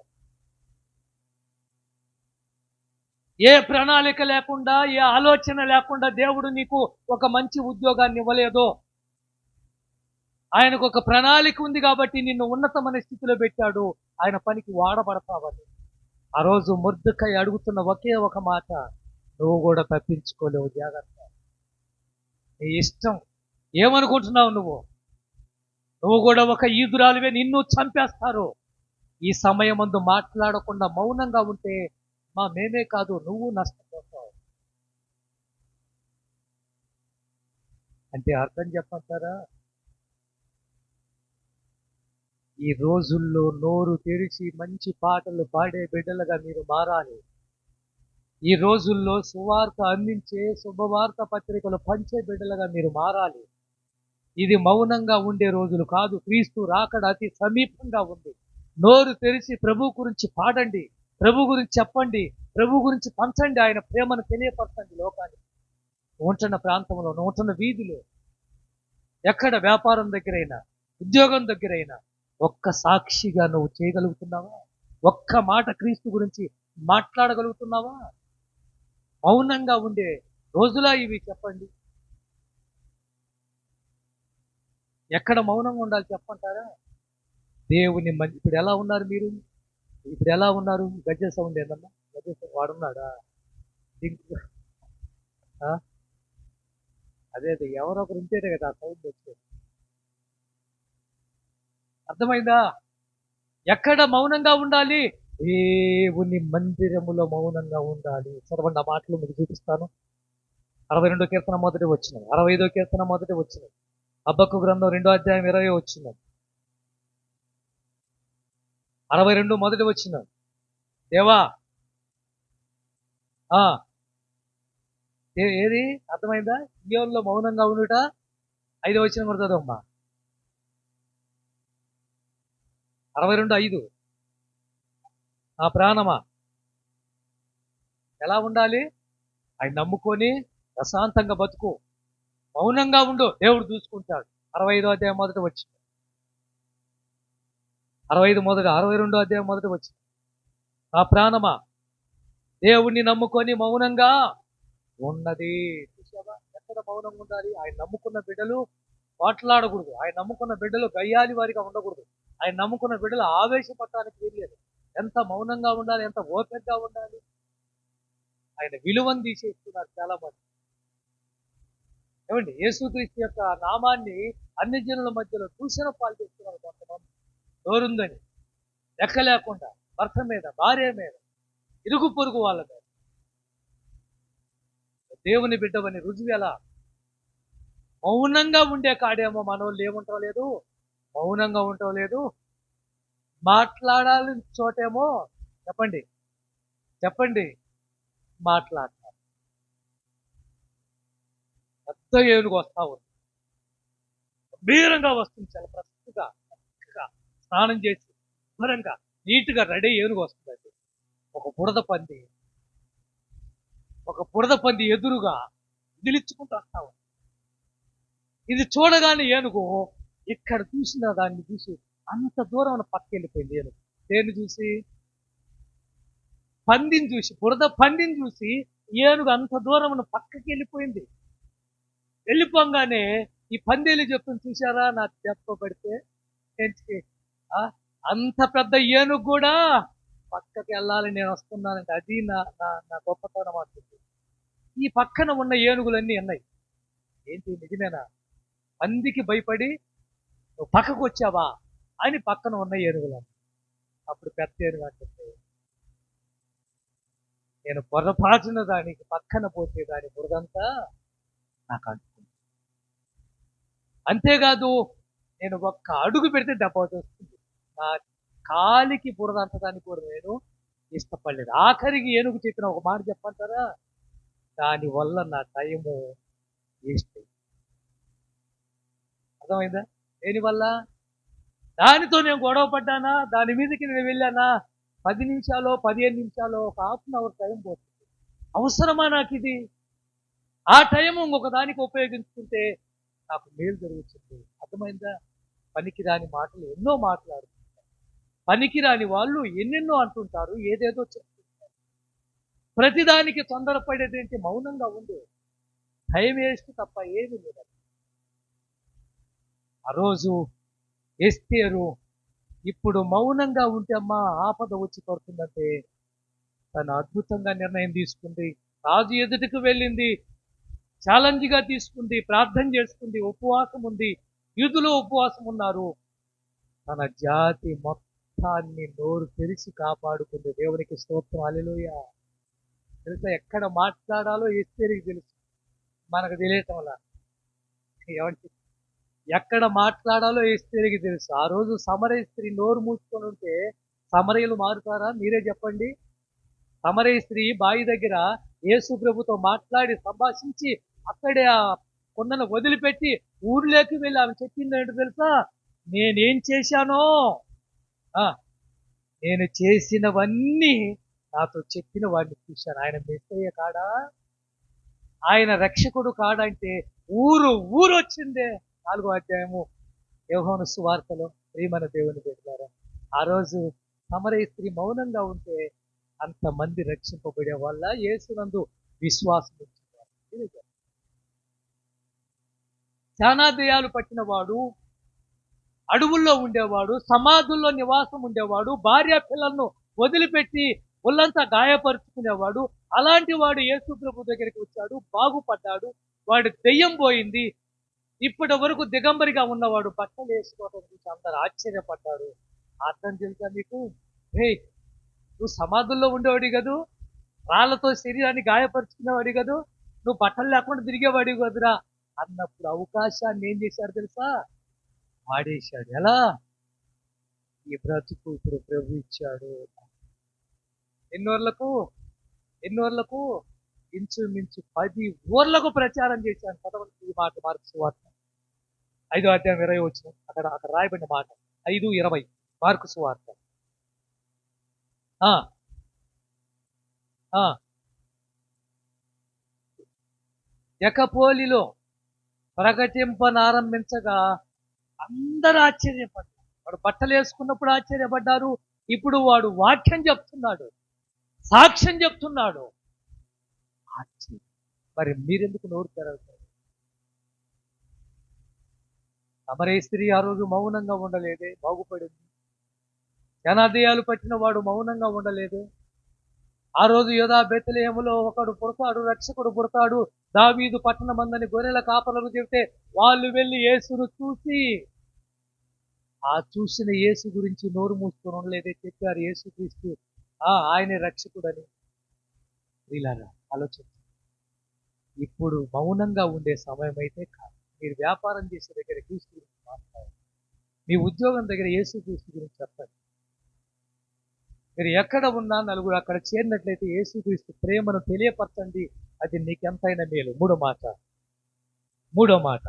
ఏ ప్రణాళిక లేకుండా, ఏ ఆలోచన లేకుండా దేవుడు నీకు ఒక మంచి ఉద్యోగాన్ని ఇవ్వలేదు. ఆయనకు ఒక ప్రణాళిక ఉంది కాబట్టి నిన్ను ఉన్నతమైన స్థితిలో పెట్టాడు, ఆయన పనికి వాడబడతావని. ఆ రోజు మొర్దెకయ్య అడుగుతున్న ఒకే ఒక మాట, నువ్వు కూడా తప్పించుకోలేవు, జాగ్రత్త, నీ ఇష్టం. ఏమనుకుంటున్నావు నువ్వు? నువ్వు కూడా ఒక యూదురాలివే, నిన్ను చంపేస్తారు. ఈ సమయమందు మాట్లాడకుండా మౌనంగా ఉంటే మేమే కాదు, నువ్వు నష్టపోతావు. అంటే అర్థం చెప్పంటారా? ఈ రోజుల్లో నోరు తెరిచి మంచి పాటలు పాడే బిడ్డలుగా మీరు మారాలి. ఈ రోజుల్లో సువార్త అందించే శుభవార్త పత్రికలు పంచే బిడ్డలుగా మీరు మారాలి. ఇది మౌనంగా ఉండే రోజులు కాదు. క్రీస్తు రాకడ అతి సమీపంగా ఉంది. నోరు తెరిచి ప్రభు గురించి పాడండి, ప్రభు గురించి చెప్పండి, ప్రభు గురించి పంచండి, ఆయన ప్రేమను తెలియపరచండి లోకానికి. ఉంటున్న ప్రాంతంలో, ఉంటున్న వీధిలో, ఎక్కడ వ్యాపారం దగ్గరైనా, ఉద్యోగం దగ్గరైనా ఒక్క సాక్షిగా నువ్వు చేయగలుగుతున్నావా? ఒక్క మాట క్రీస్తు గురించి మాట్లాడగలుగుతున్నావా? మౌనంగా ఉండే రోజులా ఇవి చెప్పండి. ఎక్కడ మౌనంగా ఉండాలి చెప్పంటారా? దేవుని మంచి ఇప్పుడు ఎలా ఉన్నారు మీరు? ఇప్పుడు ఎలా ఉన్నారు? గజ్జె సౌండ్ ఏందమ్మా? గజ్జె సౌండ్ వాడున్నాడా? అదే అదే ఎవరో ఒకరు ఉంటేనే కదా ఆ సౌండ్ వచ్చేది. అర్థమైందా? ఎక్కడ మౌనంగా ఉండాలి? దేవుని మందిరములో మౌనంగా ఉండాలి. చదవండి, ఆ మాటలు మీకు చూపిస్తాను. 62 కీర్తన మొదటి వచ్చిన, 65 కీర్తన మొదటి వచ్చిన, హబక్కు గ్రంథం 2వ అధ్యాయం 20 వచ్చిన, 62 మొదటి వచ్చిన. దేవా ఏది అర్థమైందా? సియోనులో మౌనంగా ఉండుట. 5వ వచనం కూడా చదవమ్మా. 62:5. ఆ ప్రాణమా ఎలా ఉండాలి? ఆయన నమ్ముకొని ప్రశాంతంగా బతుకు, మౌనంగా ఉండు, దేవుడు చూసుకుంటాడు. 65వ అధ్యాయం మొదటి వచ్చి, 62వ అధ్యాయం మొదటి వచ్చి. ఆ ప్రాణమా దేవుణ్ణి నమ్ముకొని మౌనంగా ఉన్నది. చూసావా ఎక్కడ మౌనంగా ఉండాలి? ఆయన నమ్ముకున్న బిడ్డలు మాట్లాడకూడదు. ఆయన నమ్ముకున్న బిడ్డలు గయ్యాలి వారిగా ఉండకూడదు. ఆయన నమ్ముకున్న బిడ్డలు ఆవేశపడటానికి వీల్లేదు. ఎంత మౌనంగా ఉండాలి, ఎంత ఓపికగా ఉండాలి. ఆయన విలువను తీసేస్తున్నారు చాలా మంది. ఏమండి, యేసుక్రీస్తు యొక్క నామాన్ని అన్ని జనుల మధ్యలో దూషణ పాలు చేస్తున్నారు కొంతమంది. నోరుందని లెక్క లేకుండా భర్త మీద, భార్య మీద, ఇరుగు పొరుగు వాళ్ళ మీద. దేవుని బిడ్డవని రుజువు ఎలా? మౌనంగా ఉండే కాడేమో మనోళ్ళు ఏముంటం లేదు, మౌనంగా ఉండటం లేదు. మాట్లాడాలని చోటేమో చెప్పండి చెప్పండి మాట్లాడతారు. పెద్ద ఏనుగు వస్తా ఉంది, గంభీరంగా వస్తుంది, చాలా ప్రస్తుగా స్నానం చేసి శుభ్రంగా నీట్గా రెడీ ఏనుగు వస్తుందండి. ఒక బురద పంది ఎదురుగా విదిలించుకుంటూ వస్తా ఉంది. ఇది చూడగానే ఏనుగు ఇక్కడ చూసిన దాన్ని చూసి అంత దూరం పక్కకి వెళ్ళిపోయింది. ఏనుగు దేన్ని చూసి? పందిని చూసి, బురద పందిని చూసి ఏనుగు అంత దూరం పక్కకి వెళ్ళిపోయింది. వెళ్ళిపోగానే ఈ పందేలు చెప్తుంది, చూసారా నా దెబ్బ పడితే అంత పెద్ద ఏనుగు కూడా పక్కకి వెళ్ళాలి, నేను వస్తున్నానంటే అది నా నా గొప్పతనం అంటుంది. ఈ పక్కన ఉన్న ఏనుగులన్నీ ఉన్నాయి. ఏంటి నిజమేనా? పందికి భయపడి నువ్వు పక్కకు వచ్చావా అని పక్కన ఉన్న ఏనుగులు. అప్పుడు పెద్ద ఏనుగు అంటుంది, నేను పొరపాటున దానికి పక్కన పోతే దాని బురదంతా నాకు అంటుంది. అంతేకాదు, నేను ఒక్క అడుగు పెడితే దెబ్బ వస్తుంది. నా కాలికి బురద అంతదాన్ని కూడా నేను ఇష్టపడలేదు. ఆఖరికి ఏనుగు చెప్పిన ఒక మాట చెప్పంటారా? దానివల్ల నా టైము వేస్ట్ అయింది. అర్థమైందా? దేనివల్ల? దానితో నేను గొడవ పడ్డానా, దాని మీదకి నేను వెళ్ళానా, 10 నిమిషాలు 15 నిమిషాలు, ఒక ½ అన్ అవర్ టైం పోతుంది. అవసరమా నాకు ఇది? ఆ టైం ఇంకొక దానికి ఉపయోగించుకుంటే నాకు మేలు జరుగుతుంది. అర్థమైందా? పనికిరాని మాటలు ఎన్నో మాట్లాడుతుంటారు. పనికిరాని వాళ్ళు ఎన్నెన్నో అంటుంటారు, ఏదేదో చెప్తుంటారు. ప్రతిదానికి తొందరపడేదేంటి? మౌనంగా ఉండు, టైం వేస్ట్ తప్ప ఏమి లేదు. ఆ రోజు ఎస్తేరు ఇప్పుడు మౌనంగా ఉంటే అమ్మా ఆపద వచ్చి పడుతుందంటే తను అద్భుతంగా నిర్ణయం తీసుకుంది. రాజు ఎదుటికి వెళ్ళింది, ఛాలెంజ్గా తీసుకుంది, ప్రార్థన చేసుకుంది, ఉపవాసం ఉంది. యూదులు ఉపవాసం ఉన్నారు. తన జాతి మొత్తాన్ని నోరు తెరిచి కాపాడుకుంది. దేవునికి స్తోత్రం, హల్లెలూయా. తెలుసా, ఎక్కడ మాట్లాడాలో ఎస్తేరికి తెలుసు, మనకు తెలియటం వల్ల. ఎక్కడ మాట్లాడాలో ఎస్తేరికి తెలుసు. ఆ రోజు సమరయ స్త్రీ నోరు మూసుకొని ఉంటే సమరయులు మారుతారా? మీరే చెప్పండి. సమరయ స్త్రీ బావి దగ్గర యేసు ప్రభుతో మాట్లాడి సంభాషించి అక్కడే ఆ కొండను వదిలిపెట్టి ఊర్లోకి వెళ్ళి ఆమె చెప్పింది ఏంటో తెలుసా? నేనేం చేశానో ఆ నేను చేసినవన్నీ నాతో చెప్పిన వాడిని చూశాను. ఆయన మెస్సయ్య కాడా? ఆయన రక్షకుడు కాడంటే ఊరు వచ్చిందే. 4వ అధ్యాయము యోహాను సువార్తలో. ప్రియమైన దేవుని బిడ్డలారా, ఆ రోజు సమరయ స్త్రీ మౌనంగా ఉంటే అంతమంది రక్షింపబడే వల్ల యేసునందు విశ్వాసం ఉంచేవారు. ఇది చాలా దెయ్యాలు పట్టిన వాడు, అడవుల్లో ఉండేవాడు, సమాధుల్లో నివాసం ఉండేవాడు, భార్య పిల్లలను వదిలిపెట్టి ఒళ్ళంతా గాయపరుచుకునేవాడు. అలాంటి వాడు యేసు ప్రభు దగ్గరికి వచ్చాడు, బాగుపడ్డాడు, వాడి దెయ్యం పోయింది. ఇప్పటి వరకు దిగంబరిగా ఉన్నవాడు బట్టలు వేసుకోవడం చూసి అందరు ఆశ్చర్యపడ్డారు. అర్థం తెలుసా మీకు? హే, నువ్వు సమాధుల్లో ఉండేవాడి కదూ, రాళ్లతో శరీరాన్ని గాయపరుచుకునేవాడి కదూ, నువ్వు బట్టలు లేకుండా తిరిగేవాడి కదురా అన్నప్పుడు అవకాశాన్ని ఏం చేశాడు తెలుసా? వాడేశాడు. ఎలా? ఈ బ్రతుకు ఇప్పుడు ప్రభు ఇచ్చాడు. ఎన్నోర్లకు ఇంచుమించు 10 ఊర్లకు ప్రచారం చేశాను. చదవండి ఈ మాట మార్కు సువార్త 5వ అధ్యాయం 20 వచ్చిన అక్కడ రాయబడిన మాట 5:20 మార్కు సువార్త. ఆ ఆ ఎకపోలిలో ప్రకటింపనారంభించగా అందరూ ఆశ్చర్యపడ్డారు. వాడు బట్టలు వేసుకున్నప్పుడు ఆశ్చర్యపడ్డారు. ఇప్పుడు వాడు వాక్యం చెప్తున్నాడు, సాక్ష్యం చెప్తున్నాడు. ఆశ్చర్యం. మరి మీరెందుకు నోరు తెరవుతారు? సమరయ స్త్రీ ఆ రోజు మౌనంగా ఉండలేదే, బాగుపడింది. జనాదయాలు పట్టిన వాడు మౌనంగా ఉండలేదే. ఆ రోజు యోధా బెత్లెహేములో ఒకడు పుడతాడు, రక్షకుడు పుడతాడు, దావీదు పట్టణమందని గొర్రెల కాపరులకు చెబితే వాళ్ళు వెళ్ళి యేసును చూసి ఆ చూసిన యేసు గురించి నోరు మూసుకొని ఉండలేదే, చెప్పారు యేసుక్రీస్తు ఆయనే రక్షకుడని. వీళ్ళారా ఆలోచన. ఇప్పుడు మౌనంగా ఉండే సమయం అయితే కాదు. మీరు వ్యాపారం చేసే దగ్గర క్రీస్తు గురించి మాట్లాడాలి, మీ ఉద్యోగం దగ్గర యేసుక్రీస్తు గురించి చెప్పండి. మీరు ఎక్కడ ఉన్నా నలుగురు అక్కడ చేరినట్లయితే యేసుక్రీస్తు ప్రేమను తెలియపరచండి, అది నీకెంతైనా మేలు. మూడో మాట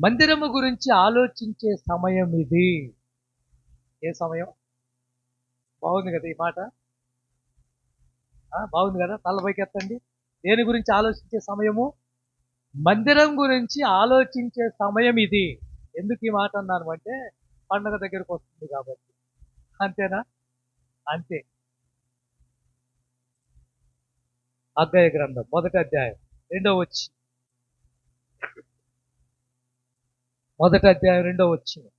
మందిరము గురించి ఆలోచించే సమయం ఇది. ఏ సమయం? బాగుంది కదా ఈ మాట? బాగుంది కదా? తలపైకి ఎత్తండి. దేని గురించి ఆలోచించే సమయము? మందిరం గురించి ఆలోచించే సమయం ఇది. ఎందుకు ఈ మాట అన్నాను అంటే పండగ దగ్గరకు వస్తుంది కాబట్టి. అంతేనా? అంతే. హగ్గయి గ్రంథం 1వ అధ్యాయం 2వ వచనం. 1వ అధ్యాయం 2వ వచనం.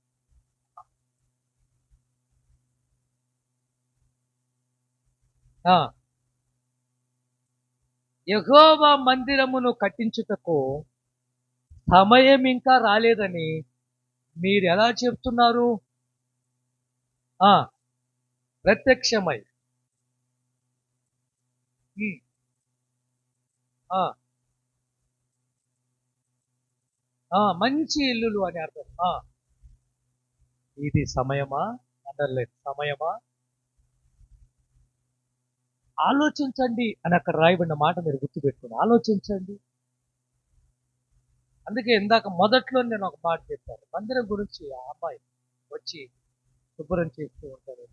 యెహోవా మందిరమును కట్టించుటకు సమయం ఇంకా రాలేదని మీరు ఎలా చెప్తున్నారు? ప్రత్యక్షమై మంచి ఇల్లులు అని అర్థం. ఇది సమయమా? అండర్లైన్. సమయమా? ఆలోచించండి అని అక్కడ రాయబడిన మాట మీరు గుర్తుపెట్టుకుని ఆలోచించండి. అందుకే ఇందాక మొదట్లో నేను ఒక మాట చెప్పాను, మందిరం గురించి ఆ అమ్మాయి వచ్చి శుభ్రం చేస్తూ ఉంటారు.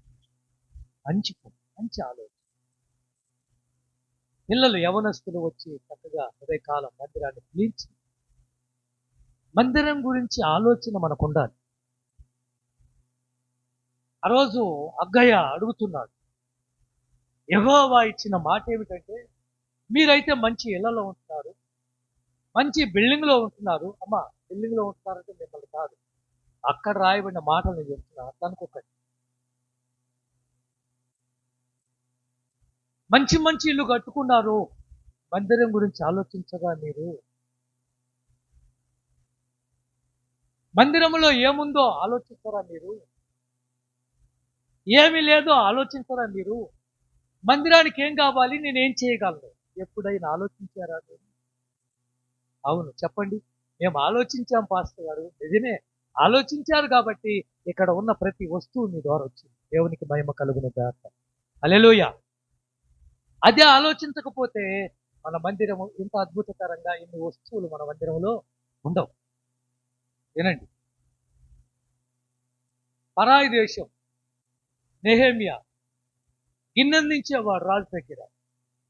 మంచి ఆలోచన. పిల్లలు యవనస్తులు వచ్చి చక్కగా ఉదయకాలం మందిరాన్ని పిలిచి, మందిరం గురించి ఆలోచన మనకు ఉండాలి. ఆ రోజు అగ్గయ్య అడుగుతున్నాడు, యెహోవా ఇచ్చిన మాట ఏమిటంటే, మీరైతే మంచి ఇళ్లలో ఉంటున్నారు, మంచి బిల్డింగ్లో ఉంటున్నారు. అమ్మా, బిల్డింగ్లో ఉంటున్నారంటే మిమ్మల్ని కాదు, అక్కడ రాయబడిన మాటలు నేను చెప్తున్నాను, అట్లా అనుకోకండి. మంచి ఇల్లు కట్టుకున్నారు, మందిరం గురించి ఆలోచించగా మీరు మందిరంలో ఏముందో ఆలోచిస్తారా? మీరు ఏమీ లేదో ఆలోచించరా? మీరు మందిరానికి ఏం కావాలి, నేనేం చేయగలను, ఎప్పుడైనా ఆలోచించారా? అవును చెప్పండి. మేము ఆలోచించాం పాస్టర్ గారు, నిజమే ఆలోచించారు కాబట్టి ఇక్కడ ఉన్న ప్రతి వస్తువు మీ ద్వారా వచ్చింది. దేవునికి మహిమ కలుగును గాక. హల్లెలూయా. అదే ఆలోచించకపోతే మన మందిరము ఇంత అద్భుతకరంగా ఇన్ని వస్తువులు మన మందిరంలో ఉండవు. వినండి, పరాయి దేశం నెహెమ్యా గిన్నె అందించేవాడు రాజు దగ్గర.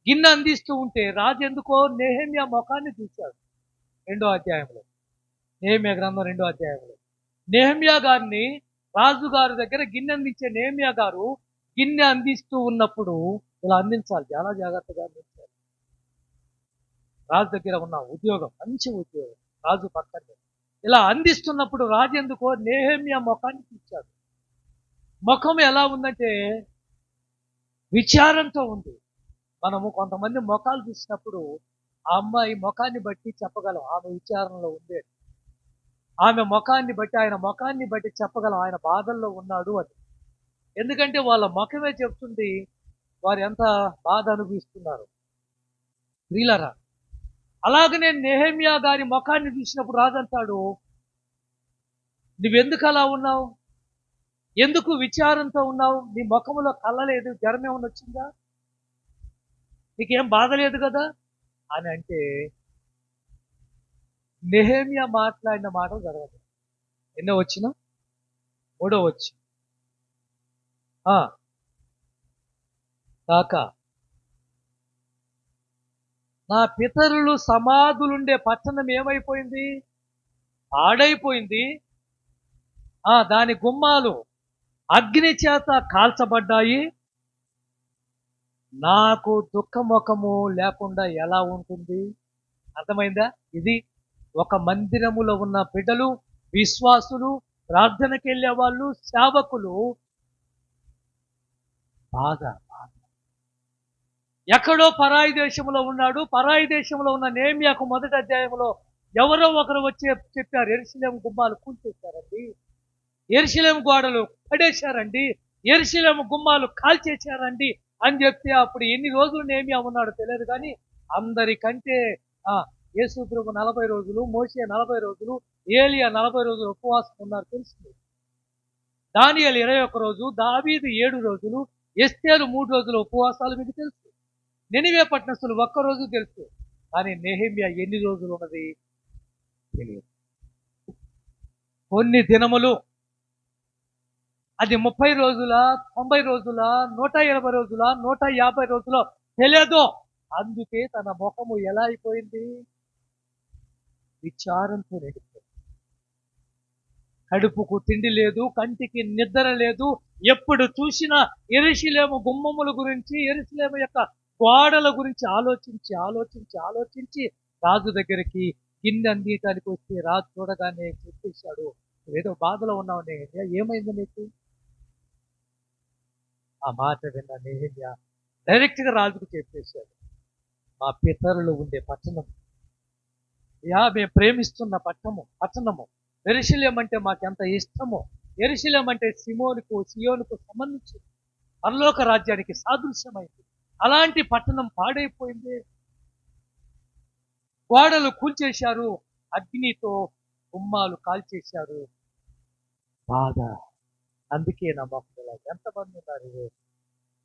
గిన్నె అందిస్తూ ఉంటే రాజు ఎందుకో నెహెమ్యా ముఖాన్ని చూశాడు. 2వ అధ్యాయంలో, నెహెమ్యా గ్రంథం 2వ అధ్యాయంలో నెహెమ్యా గారిని రాజుగారి దగ్గర గిన్నె అందించే నెహెమ్యా గారు గిన్నె అందిస్తూ ఉన్నప్పుడు ఇలా అందించాలి, చాలా జాగ్రత్తగా అందించాలి. రాజు దగ్గర ఉన్న ఉద్యోగం మంచి ఉద్యోగం, రాజు పక్కనే ఇలా అందిస్తున్నప్పుడు రాజు ఎందుకో నెహెమ్యా ముఖాన్ని చూశాడు. ముఖం ఎలా ఉందంటే విచారంతో ఉంది. మనము కొంతమంది ముఖాలు చూసినప్పుడు ఆ అమ్మాయి ముఖాన్ని బట్టి చెప్పగలం ఆమె విచారణలో ఉంది. ఆమె ముఖాన్ని బట్టి, ఆయన ముఖాన్ని బట్టి చెప్పగలం ఆయన బాధల్లో ఉన్నాడు అని. ఎందుకంటే వాళ్ళ ముఖమే చెప్తుంది వారు ఎంత బాధ అనుభవిస్తున్నారు. ప్రియులారా, అలాగనే నెహెమ్యా గారి ముఖాన్ని చూసినప్పుడు రాజు అంటాడు, నువ్వెందుకు అలా ఉన్నావు? ఎందుకు విచారంతో ఉన్నావు? నీ ముఖంలో కళ్ళలేదు, జ్వరం ఏమైనా వచ్చిందా? నీకేం బాధ లేదు కదా అని అంటే నెహెమ్యా మాట్లాడిన మాటలు జరగదు. ఎన్నో వచ్చిన 3వ వచ్చి కాక నా పితరులు సమాధులుండే పట్టణం ఏమైపోయింది? పాడైపోయింది. దాని గుమ్మాలు అగ్ని చేత కాల్చబడ్డాయి. నాకు దుఃఖముఖము లేకుండా ఎలా ఉంటుంది? అర్థమైందా? ఇది ఒక మందిరములో ఉన్న బిడ్డలు, విశ్వాసులు, ప్రార్థనకి వెళ్ళే వాళ్ళు, సేవకులు బాధ. ఎక్కడో పరాయి దేశంలో ఉన్నాడు. పరాయి దేశంలో ఉన్న నెహెమ్యాకు 1వ అధ్యాయంలో ఎవరో ఒకరు వచ్చి చెప్పారు, యెరూషలేము గుమ్మాలు కూల్చేశారండి, యెరూషలేము గోడలు పడేశారండి, యెరూషలేము గుమ్మాలు కాల్చేశారండి అని చెప్తే అప్పుడు ఎన్ని రోజులు నెహెమ్యా ఉన్నాడో తెలియదు. కానీ అందరికంటే యేసు ప్రభు 40 రోజులు, మోషే 40 రోజులు, ఏలియా 40 రోజులు ఉపవాసం ఉన్నారు తెలుస్తుంది. దానియేలు 21 రోజు, దావీదు 7 రోజులు, ఎస్తేరు 3 రోజులు ఉపవాసాలు మీకు తెలుసు. నినివే పట్టణస్తులు 1 రోజు తెలుసు. కానీ నెహెమ్యా ఎన్ని రోజులు ఉన్నది తెలియదు. కొన్ని దినములు, అది 30 రోజుల, 90 రోజుల, 120 రోజుల, 150 రోజుల తెలియదు. అందుకే తన ముఖము ఎలా అయిపోయింది? విచారంతో నిండిపోయింది. కడుపుకు తిండి లేదు, కంటికి నిద్ర లేదు. ఎప్పుడు చూసినా యెరూషలేము గుమ్మముల గురించి, యెరూషలేము యొక్క గోడల గురించి ఆలోచించి ఆలోచించి ఆలోచించి రాజు దగ్గరికి గిన్నె అందించడానికి వస్తే రాజు చూడగానే చెప్పేశాడు, ఏదో బాధలో ఉన్నావు నెహెమ్యా, ఏమైంది నీకు? ఆ మాట విన్న నెహెమ్యా డైరెక్ట్గా రాజుకు చెప్పేశాడు, మా పితరులు ఉండే పట్టణం, మేము ప్రేమిస్తున్న పట్టణము యెరూషలేము అంటే మాకెంత ఇష్టమో, యెరూషలేము అంటే సియోనుకు సంబంధించి పరలోక రాజ్యానికి సాదృశ్యమైంది. అలాంటి పట్టణం పాడైపోయింది, గోడలు కూల్చేశారు, అగ్నితో గుమ్మాలు కాల్చేశారు. బాధ. అందుకే నా మొక్కలు ఎంతమంది ఉన్నారు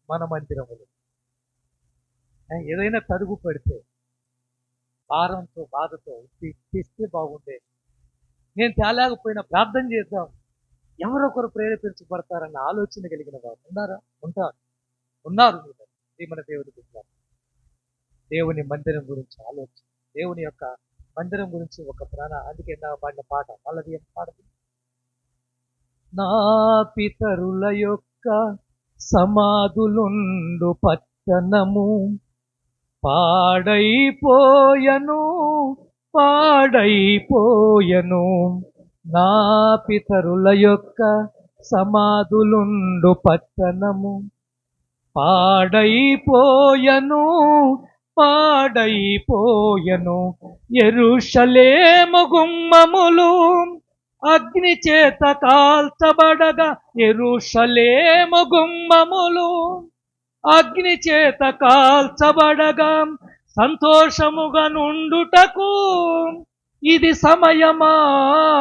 మన మందిరములు? ఏదైనా తరుగు పెడితే భారంతో, బాధతో తెస్తే బాగుండే, నేను తేలేకపోయినా ప్రార్థన చేద్దాం, ఎవరొకరు ప్రేరేపించబడతారన్న ఆలోచన కలిగిన వారు ఉన్నారా? ఉన్నారు. మన దేవుని బిడ్డ, దేవుని మందిరం గురించి ఆలోచన, దేవుని యొక్క మందిరం గురించి ఒక అందుకే నా పాడిన పాట వాళ్ళది ఏం పాడదు? నా పితరుల యొక్క సమాధులుండు పట్టణము పాడైపోయను, నా పితరుల యొక్క సమాధులుండు పట్టణము పాడైపోయను, యెరూషలేము గుమ్మములు అగ్ని చేత కాల్చబడగా, యెరూషలేము గుమ్మములు అగ్ని చేత కాల్చబడగా సంతోషముగా నుండుటకు ఇది సమయమాని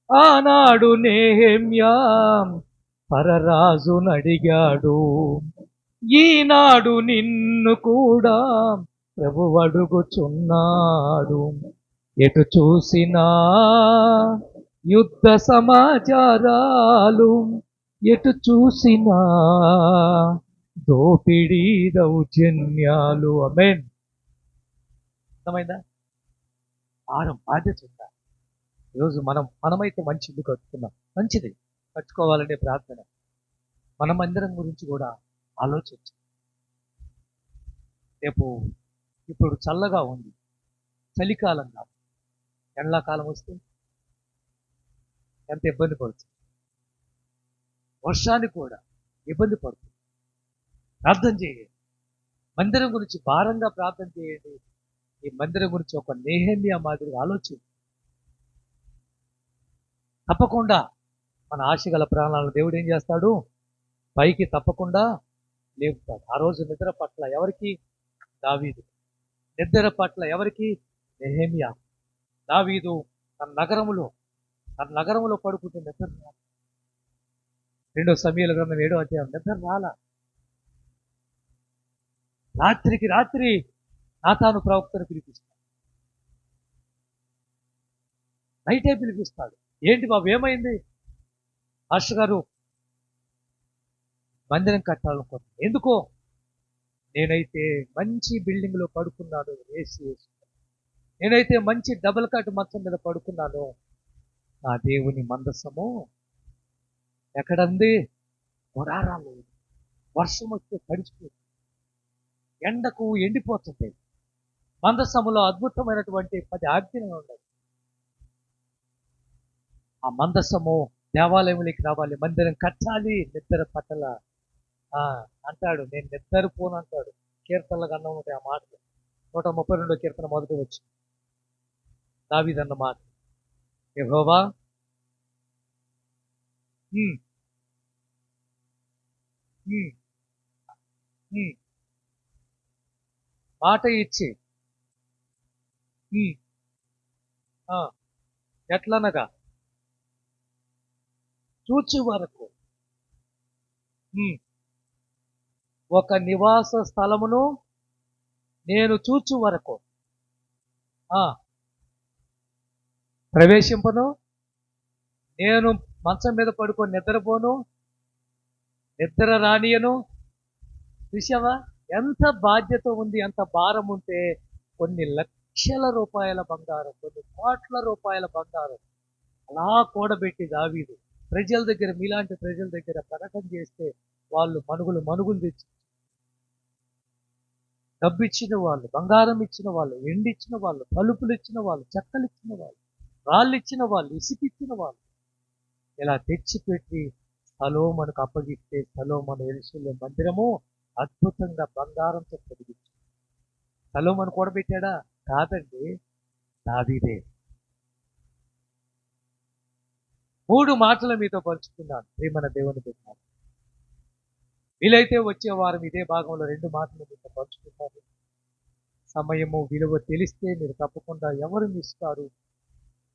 ఆనాడు నెహెమ్యా పరరాజునడిగాడు. ఈనాడు నిన్ను కూడా ప్రభువు అడుగుచున్నాడు. ఎటు చూసినా యుద్ధ సమాచారాలు, ఎటు చూసినా దోపిడీ దౌర్జన్యాలు. ఆమేన్. అర్థమైందా? భారం, బాధ్యత ఉందా? ఈరోజు మనమైతే మంచి ఇల్లు కట్టుకున్నాం, మంచిది, కట్టుకోవాలనే ప్రార్థన. మన మందిరం గురించి కూడా ఆలోచించు. రేపు ఇప్పుడు చల్లగా ఉంది, చలికాలం కాదు, ఎండాకాలం వస్తే ఎంత ఇబ్బంది పడుతుంది. వర్షానికి కూడా ఇబ్బంది పడుతుంది. ప్రార్థన చేయండి, మందిరం గురించి భారంగా ప్రార్థన చేయండి. ఈ మందిరం గురించి ఒక నెహెమ్యా మాదిరిగా ఆలోచన. తప్పకుండా మన ఆశగల ప్రాణాలను దేవుడు ఏం చేస్తాడు? పైకి తప్పకుండా లేపుతాడు. ఆ రోజు నిద్ర పట్ల ఎవరికి? దావీదు. నిద్ర పట్ల ఎవరికి? నెహెమ్యా. దావీదు తన నగరములో పడుకుంటే నిద్ర రాల. 2 సమూయేలు గ్రంథం 7వ అధ్యాయం. నిద్ర రాల. రాత్రికి రాత్రి నాతాను ప్రవక్తను పిలిపిస్తాడు. నైటే పిలిపిస్తాడు. ఏంటి బాబు, ఏమైంది? పాస్టర్ గారు, మందిరం కట్టాలనుకుంటున్నాను. ఎందుకో? నేనైతే మంచి బిల్డింగ్ లో పడుకున్నాను, ఏసీ వేసుకున్నాను. నేనైతే మంచి డబుల్ కట్ మంచం మీద పడుకున్నాను. నా దేవుని మందసము ఎక్కడంది? గుడారాలు. వర్షం వస్తే తడిచిపోతుంది, ఎండకు ఎండిపోతుంది. మందసములో అద్భుతమైనటువంటి 10 ఆజ్ఞలు ఉన్నాయి. ఆ మందసము దేవాలయంలోకి రావాలి, మందిరం కట్టాలి. నిద్ర పట్టల అంటాడు, నేను నిద్రపోను అంటాడు. కీర్తనలకు అన్నం ఉంటాయి ఆ మాటలు. 132 కీర్తన మొదటి వచ్చి దావీదన్న మాట. యెహోవా మాట ఇచ్చి ఎట్లనగా చూచి వరకు ఒక నివాస స్థలమును నేను చూచు వరకు ప్రవేశింపను. నేను మంచం మీద పడుకొని నిద్రపోను, నిద్ర రానియను. చూసావా ఎంత బాధ్యత ఉంది, ఎంత భారం ఉంటే. కొన్ని లక్షల రూపాయల బంగారం, కొన్ని కోట్ల రూపాయల బంగారం అలా కూడబెట్టి దావీదు ప్రజల దగ్గర, మీలాంటి ప్రజల దగ్గర ప్రకటన చేస్తే వాళ్ళు మనుగులు తెచ్చి, డబ్బు ఇచ్చిన వాళ్ళు, బంగారం ఇచ్చిన వాళ్ళు, ఎండి ఇచ్చిన వాళ్ళు, తలుపులు ఇచ్చిన వాళ్ళు, చెక్కలు ఇచ్చిన వాళ్ళు, రాళ్ళు ఇచ్చిన వాళ్ళు, ఇసుకిచ్చిన వాళ్ళు ఇలా తెచ్చిపెట్టి సొలొమోనుకు అప్పగిస్తే సొలొమోను యెరూషలేము మందిరము అద్భుతంగా బంగారంతో పొదిగించాడు. సొలొమోను కూడబెట్టాడా? కాదండి, దావీదే. 3 మాటలు మీతో పంచుకున్నాను ప్రియమైన దేవుని బిడ్డలారా. వీలైతే వచ్చే వారం ఇదే భాగంలో 2 మాటలు మీతో పంచుకుంటాను. సమయము విలువ తెలిస్తే మీరు తప్పకుండా ఎవరు మిస్ కారు.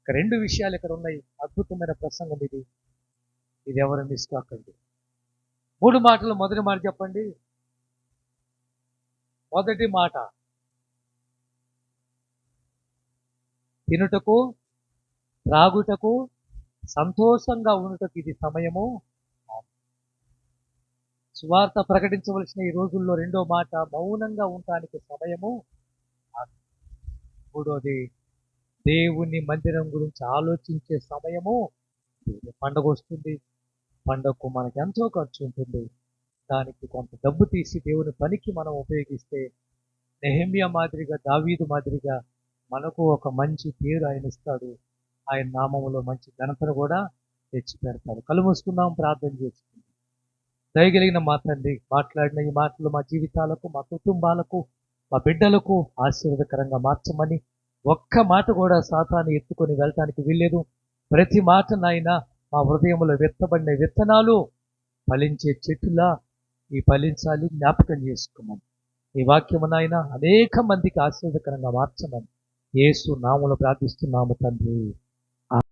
2 విషయాలు ఇక్కడ ఉన్నాయి. అద్భుతమైన ప్రసంగం ఇది ఎవరు మిస్ కాకండి. 3 మాటలు. మొదటి మాట చెప్పండి. మొదటి మాట, తినుటకు త్రాగుటకు సంతోషంగా ఉండుటకు ఇది సమయము. సువార్త ప్రకటించవలసిన ఈ రోజుల్లో 2వ మాట, మౌనంగా ఉండటానికి సమయము. 3వది, దేవుని మందిరం గురించి ఆలోచించే సమయము. పండగ వస్తుంది, పండగకు మనకి ఎంతో ఖర్చు ఉంటుంది. దానికి కొంత డబ్బు తీసి దేవుని పనికి మనం ఉపయోగిస్తే నెహెమ్యా మాదిరిగా, దావీదు మాదిరిగా మనకు ఒక మంచి పేరు ఆయన ఇస్తాడు. ఆయన నామములో మంచి ఘనతను కూడా తెచ్చి పెడతాడు. కళ్ళు మూసుకుందాం, ప్రార్థన చేసుకుందాం. దయగలిగిన మా తండ్రి, మాట్లాడిన ఈ మాటలు మా జీవితాలకు, మా కుటుంబాలకు, మా బిడ్డలకు ఆశీర్వాదకరంగా మార్చమని. ఒక్క మాట కూడా సాతాను ఎత్తుకొని వెళ్ళటానికి వీల్లేదు. ప్రతి మాట నాయన మా హృదయంలో విత్తబడిన విత్తనాలు ఫలించే చెట్టులా ఈ ఫలించాలి, జ్ఞాపకం చేసుకోమని. ఈ వాక్యము నాయన అనేక మందికి ఆశీర్వాదకరంగా మార్చమని యేసు నామములో ప్రార్థిస్తున్నాము తండ్రి.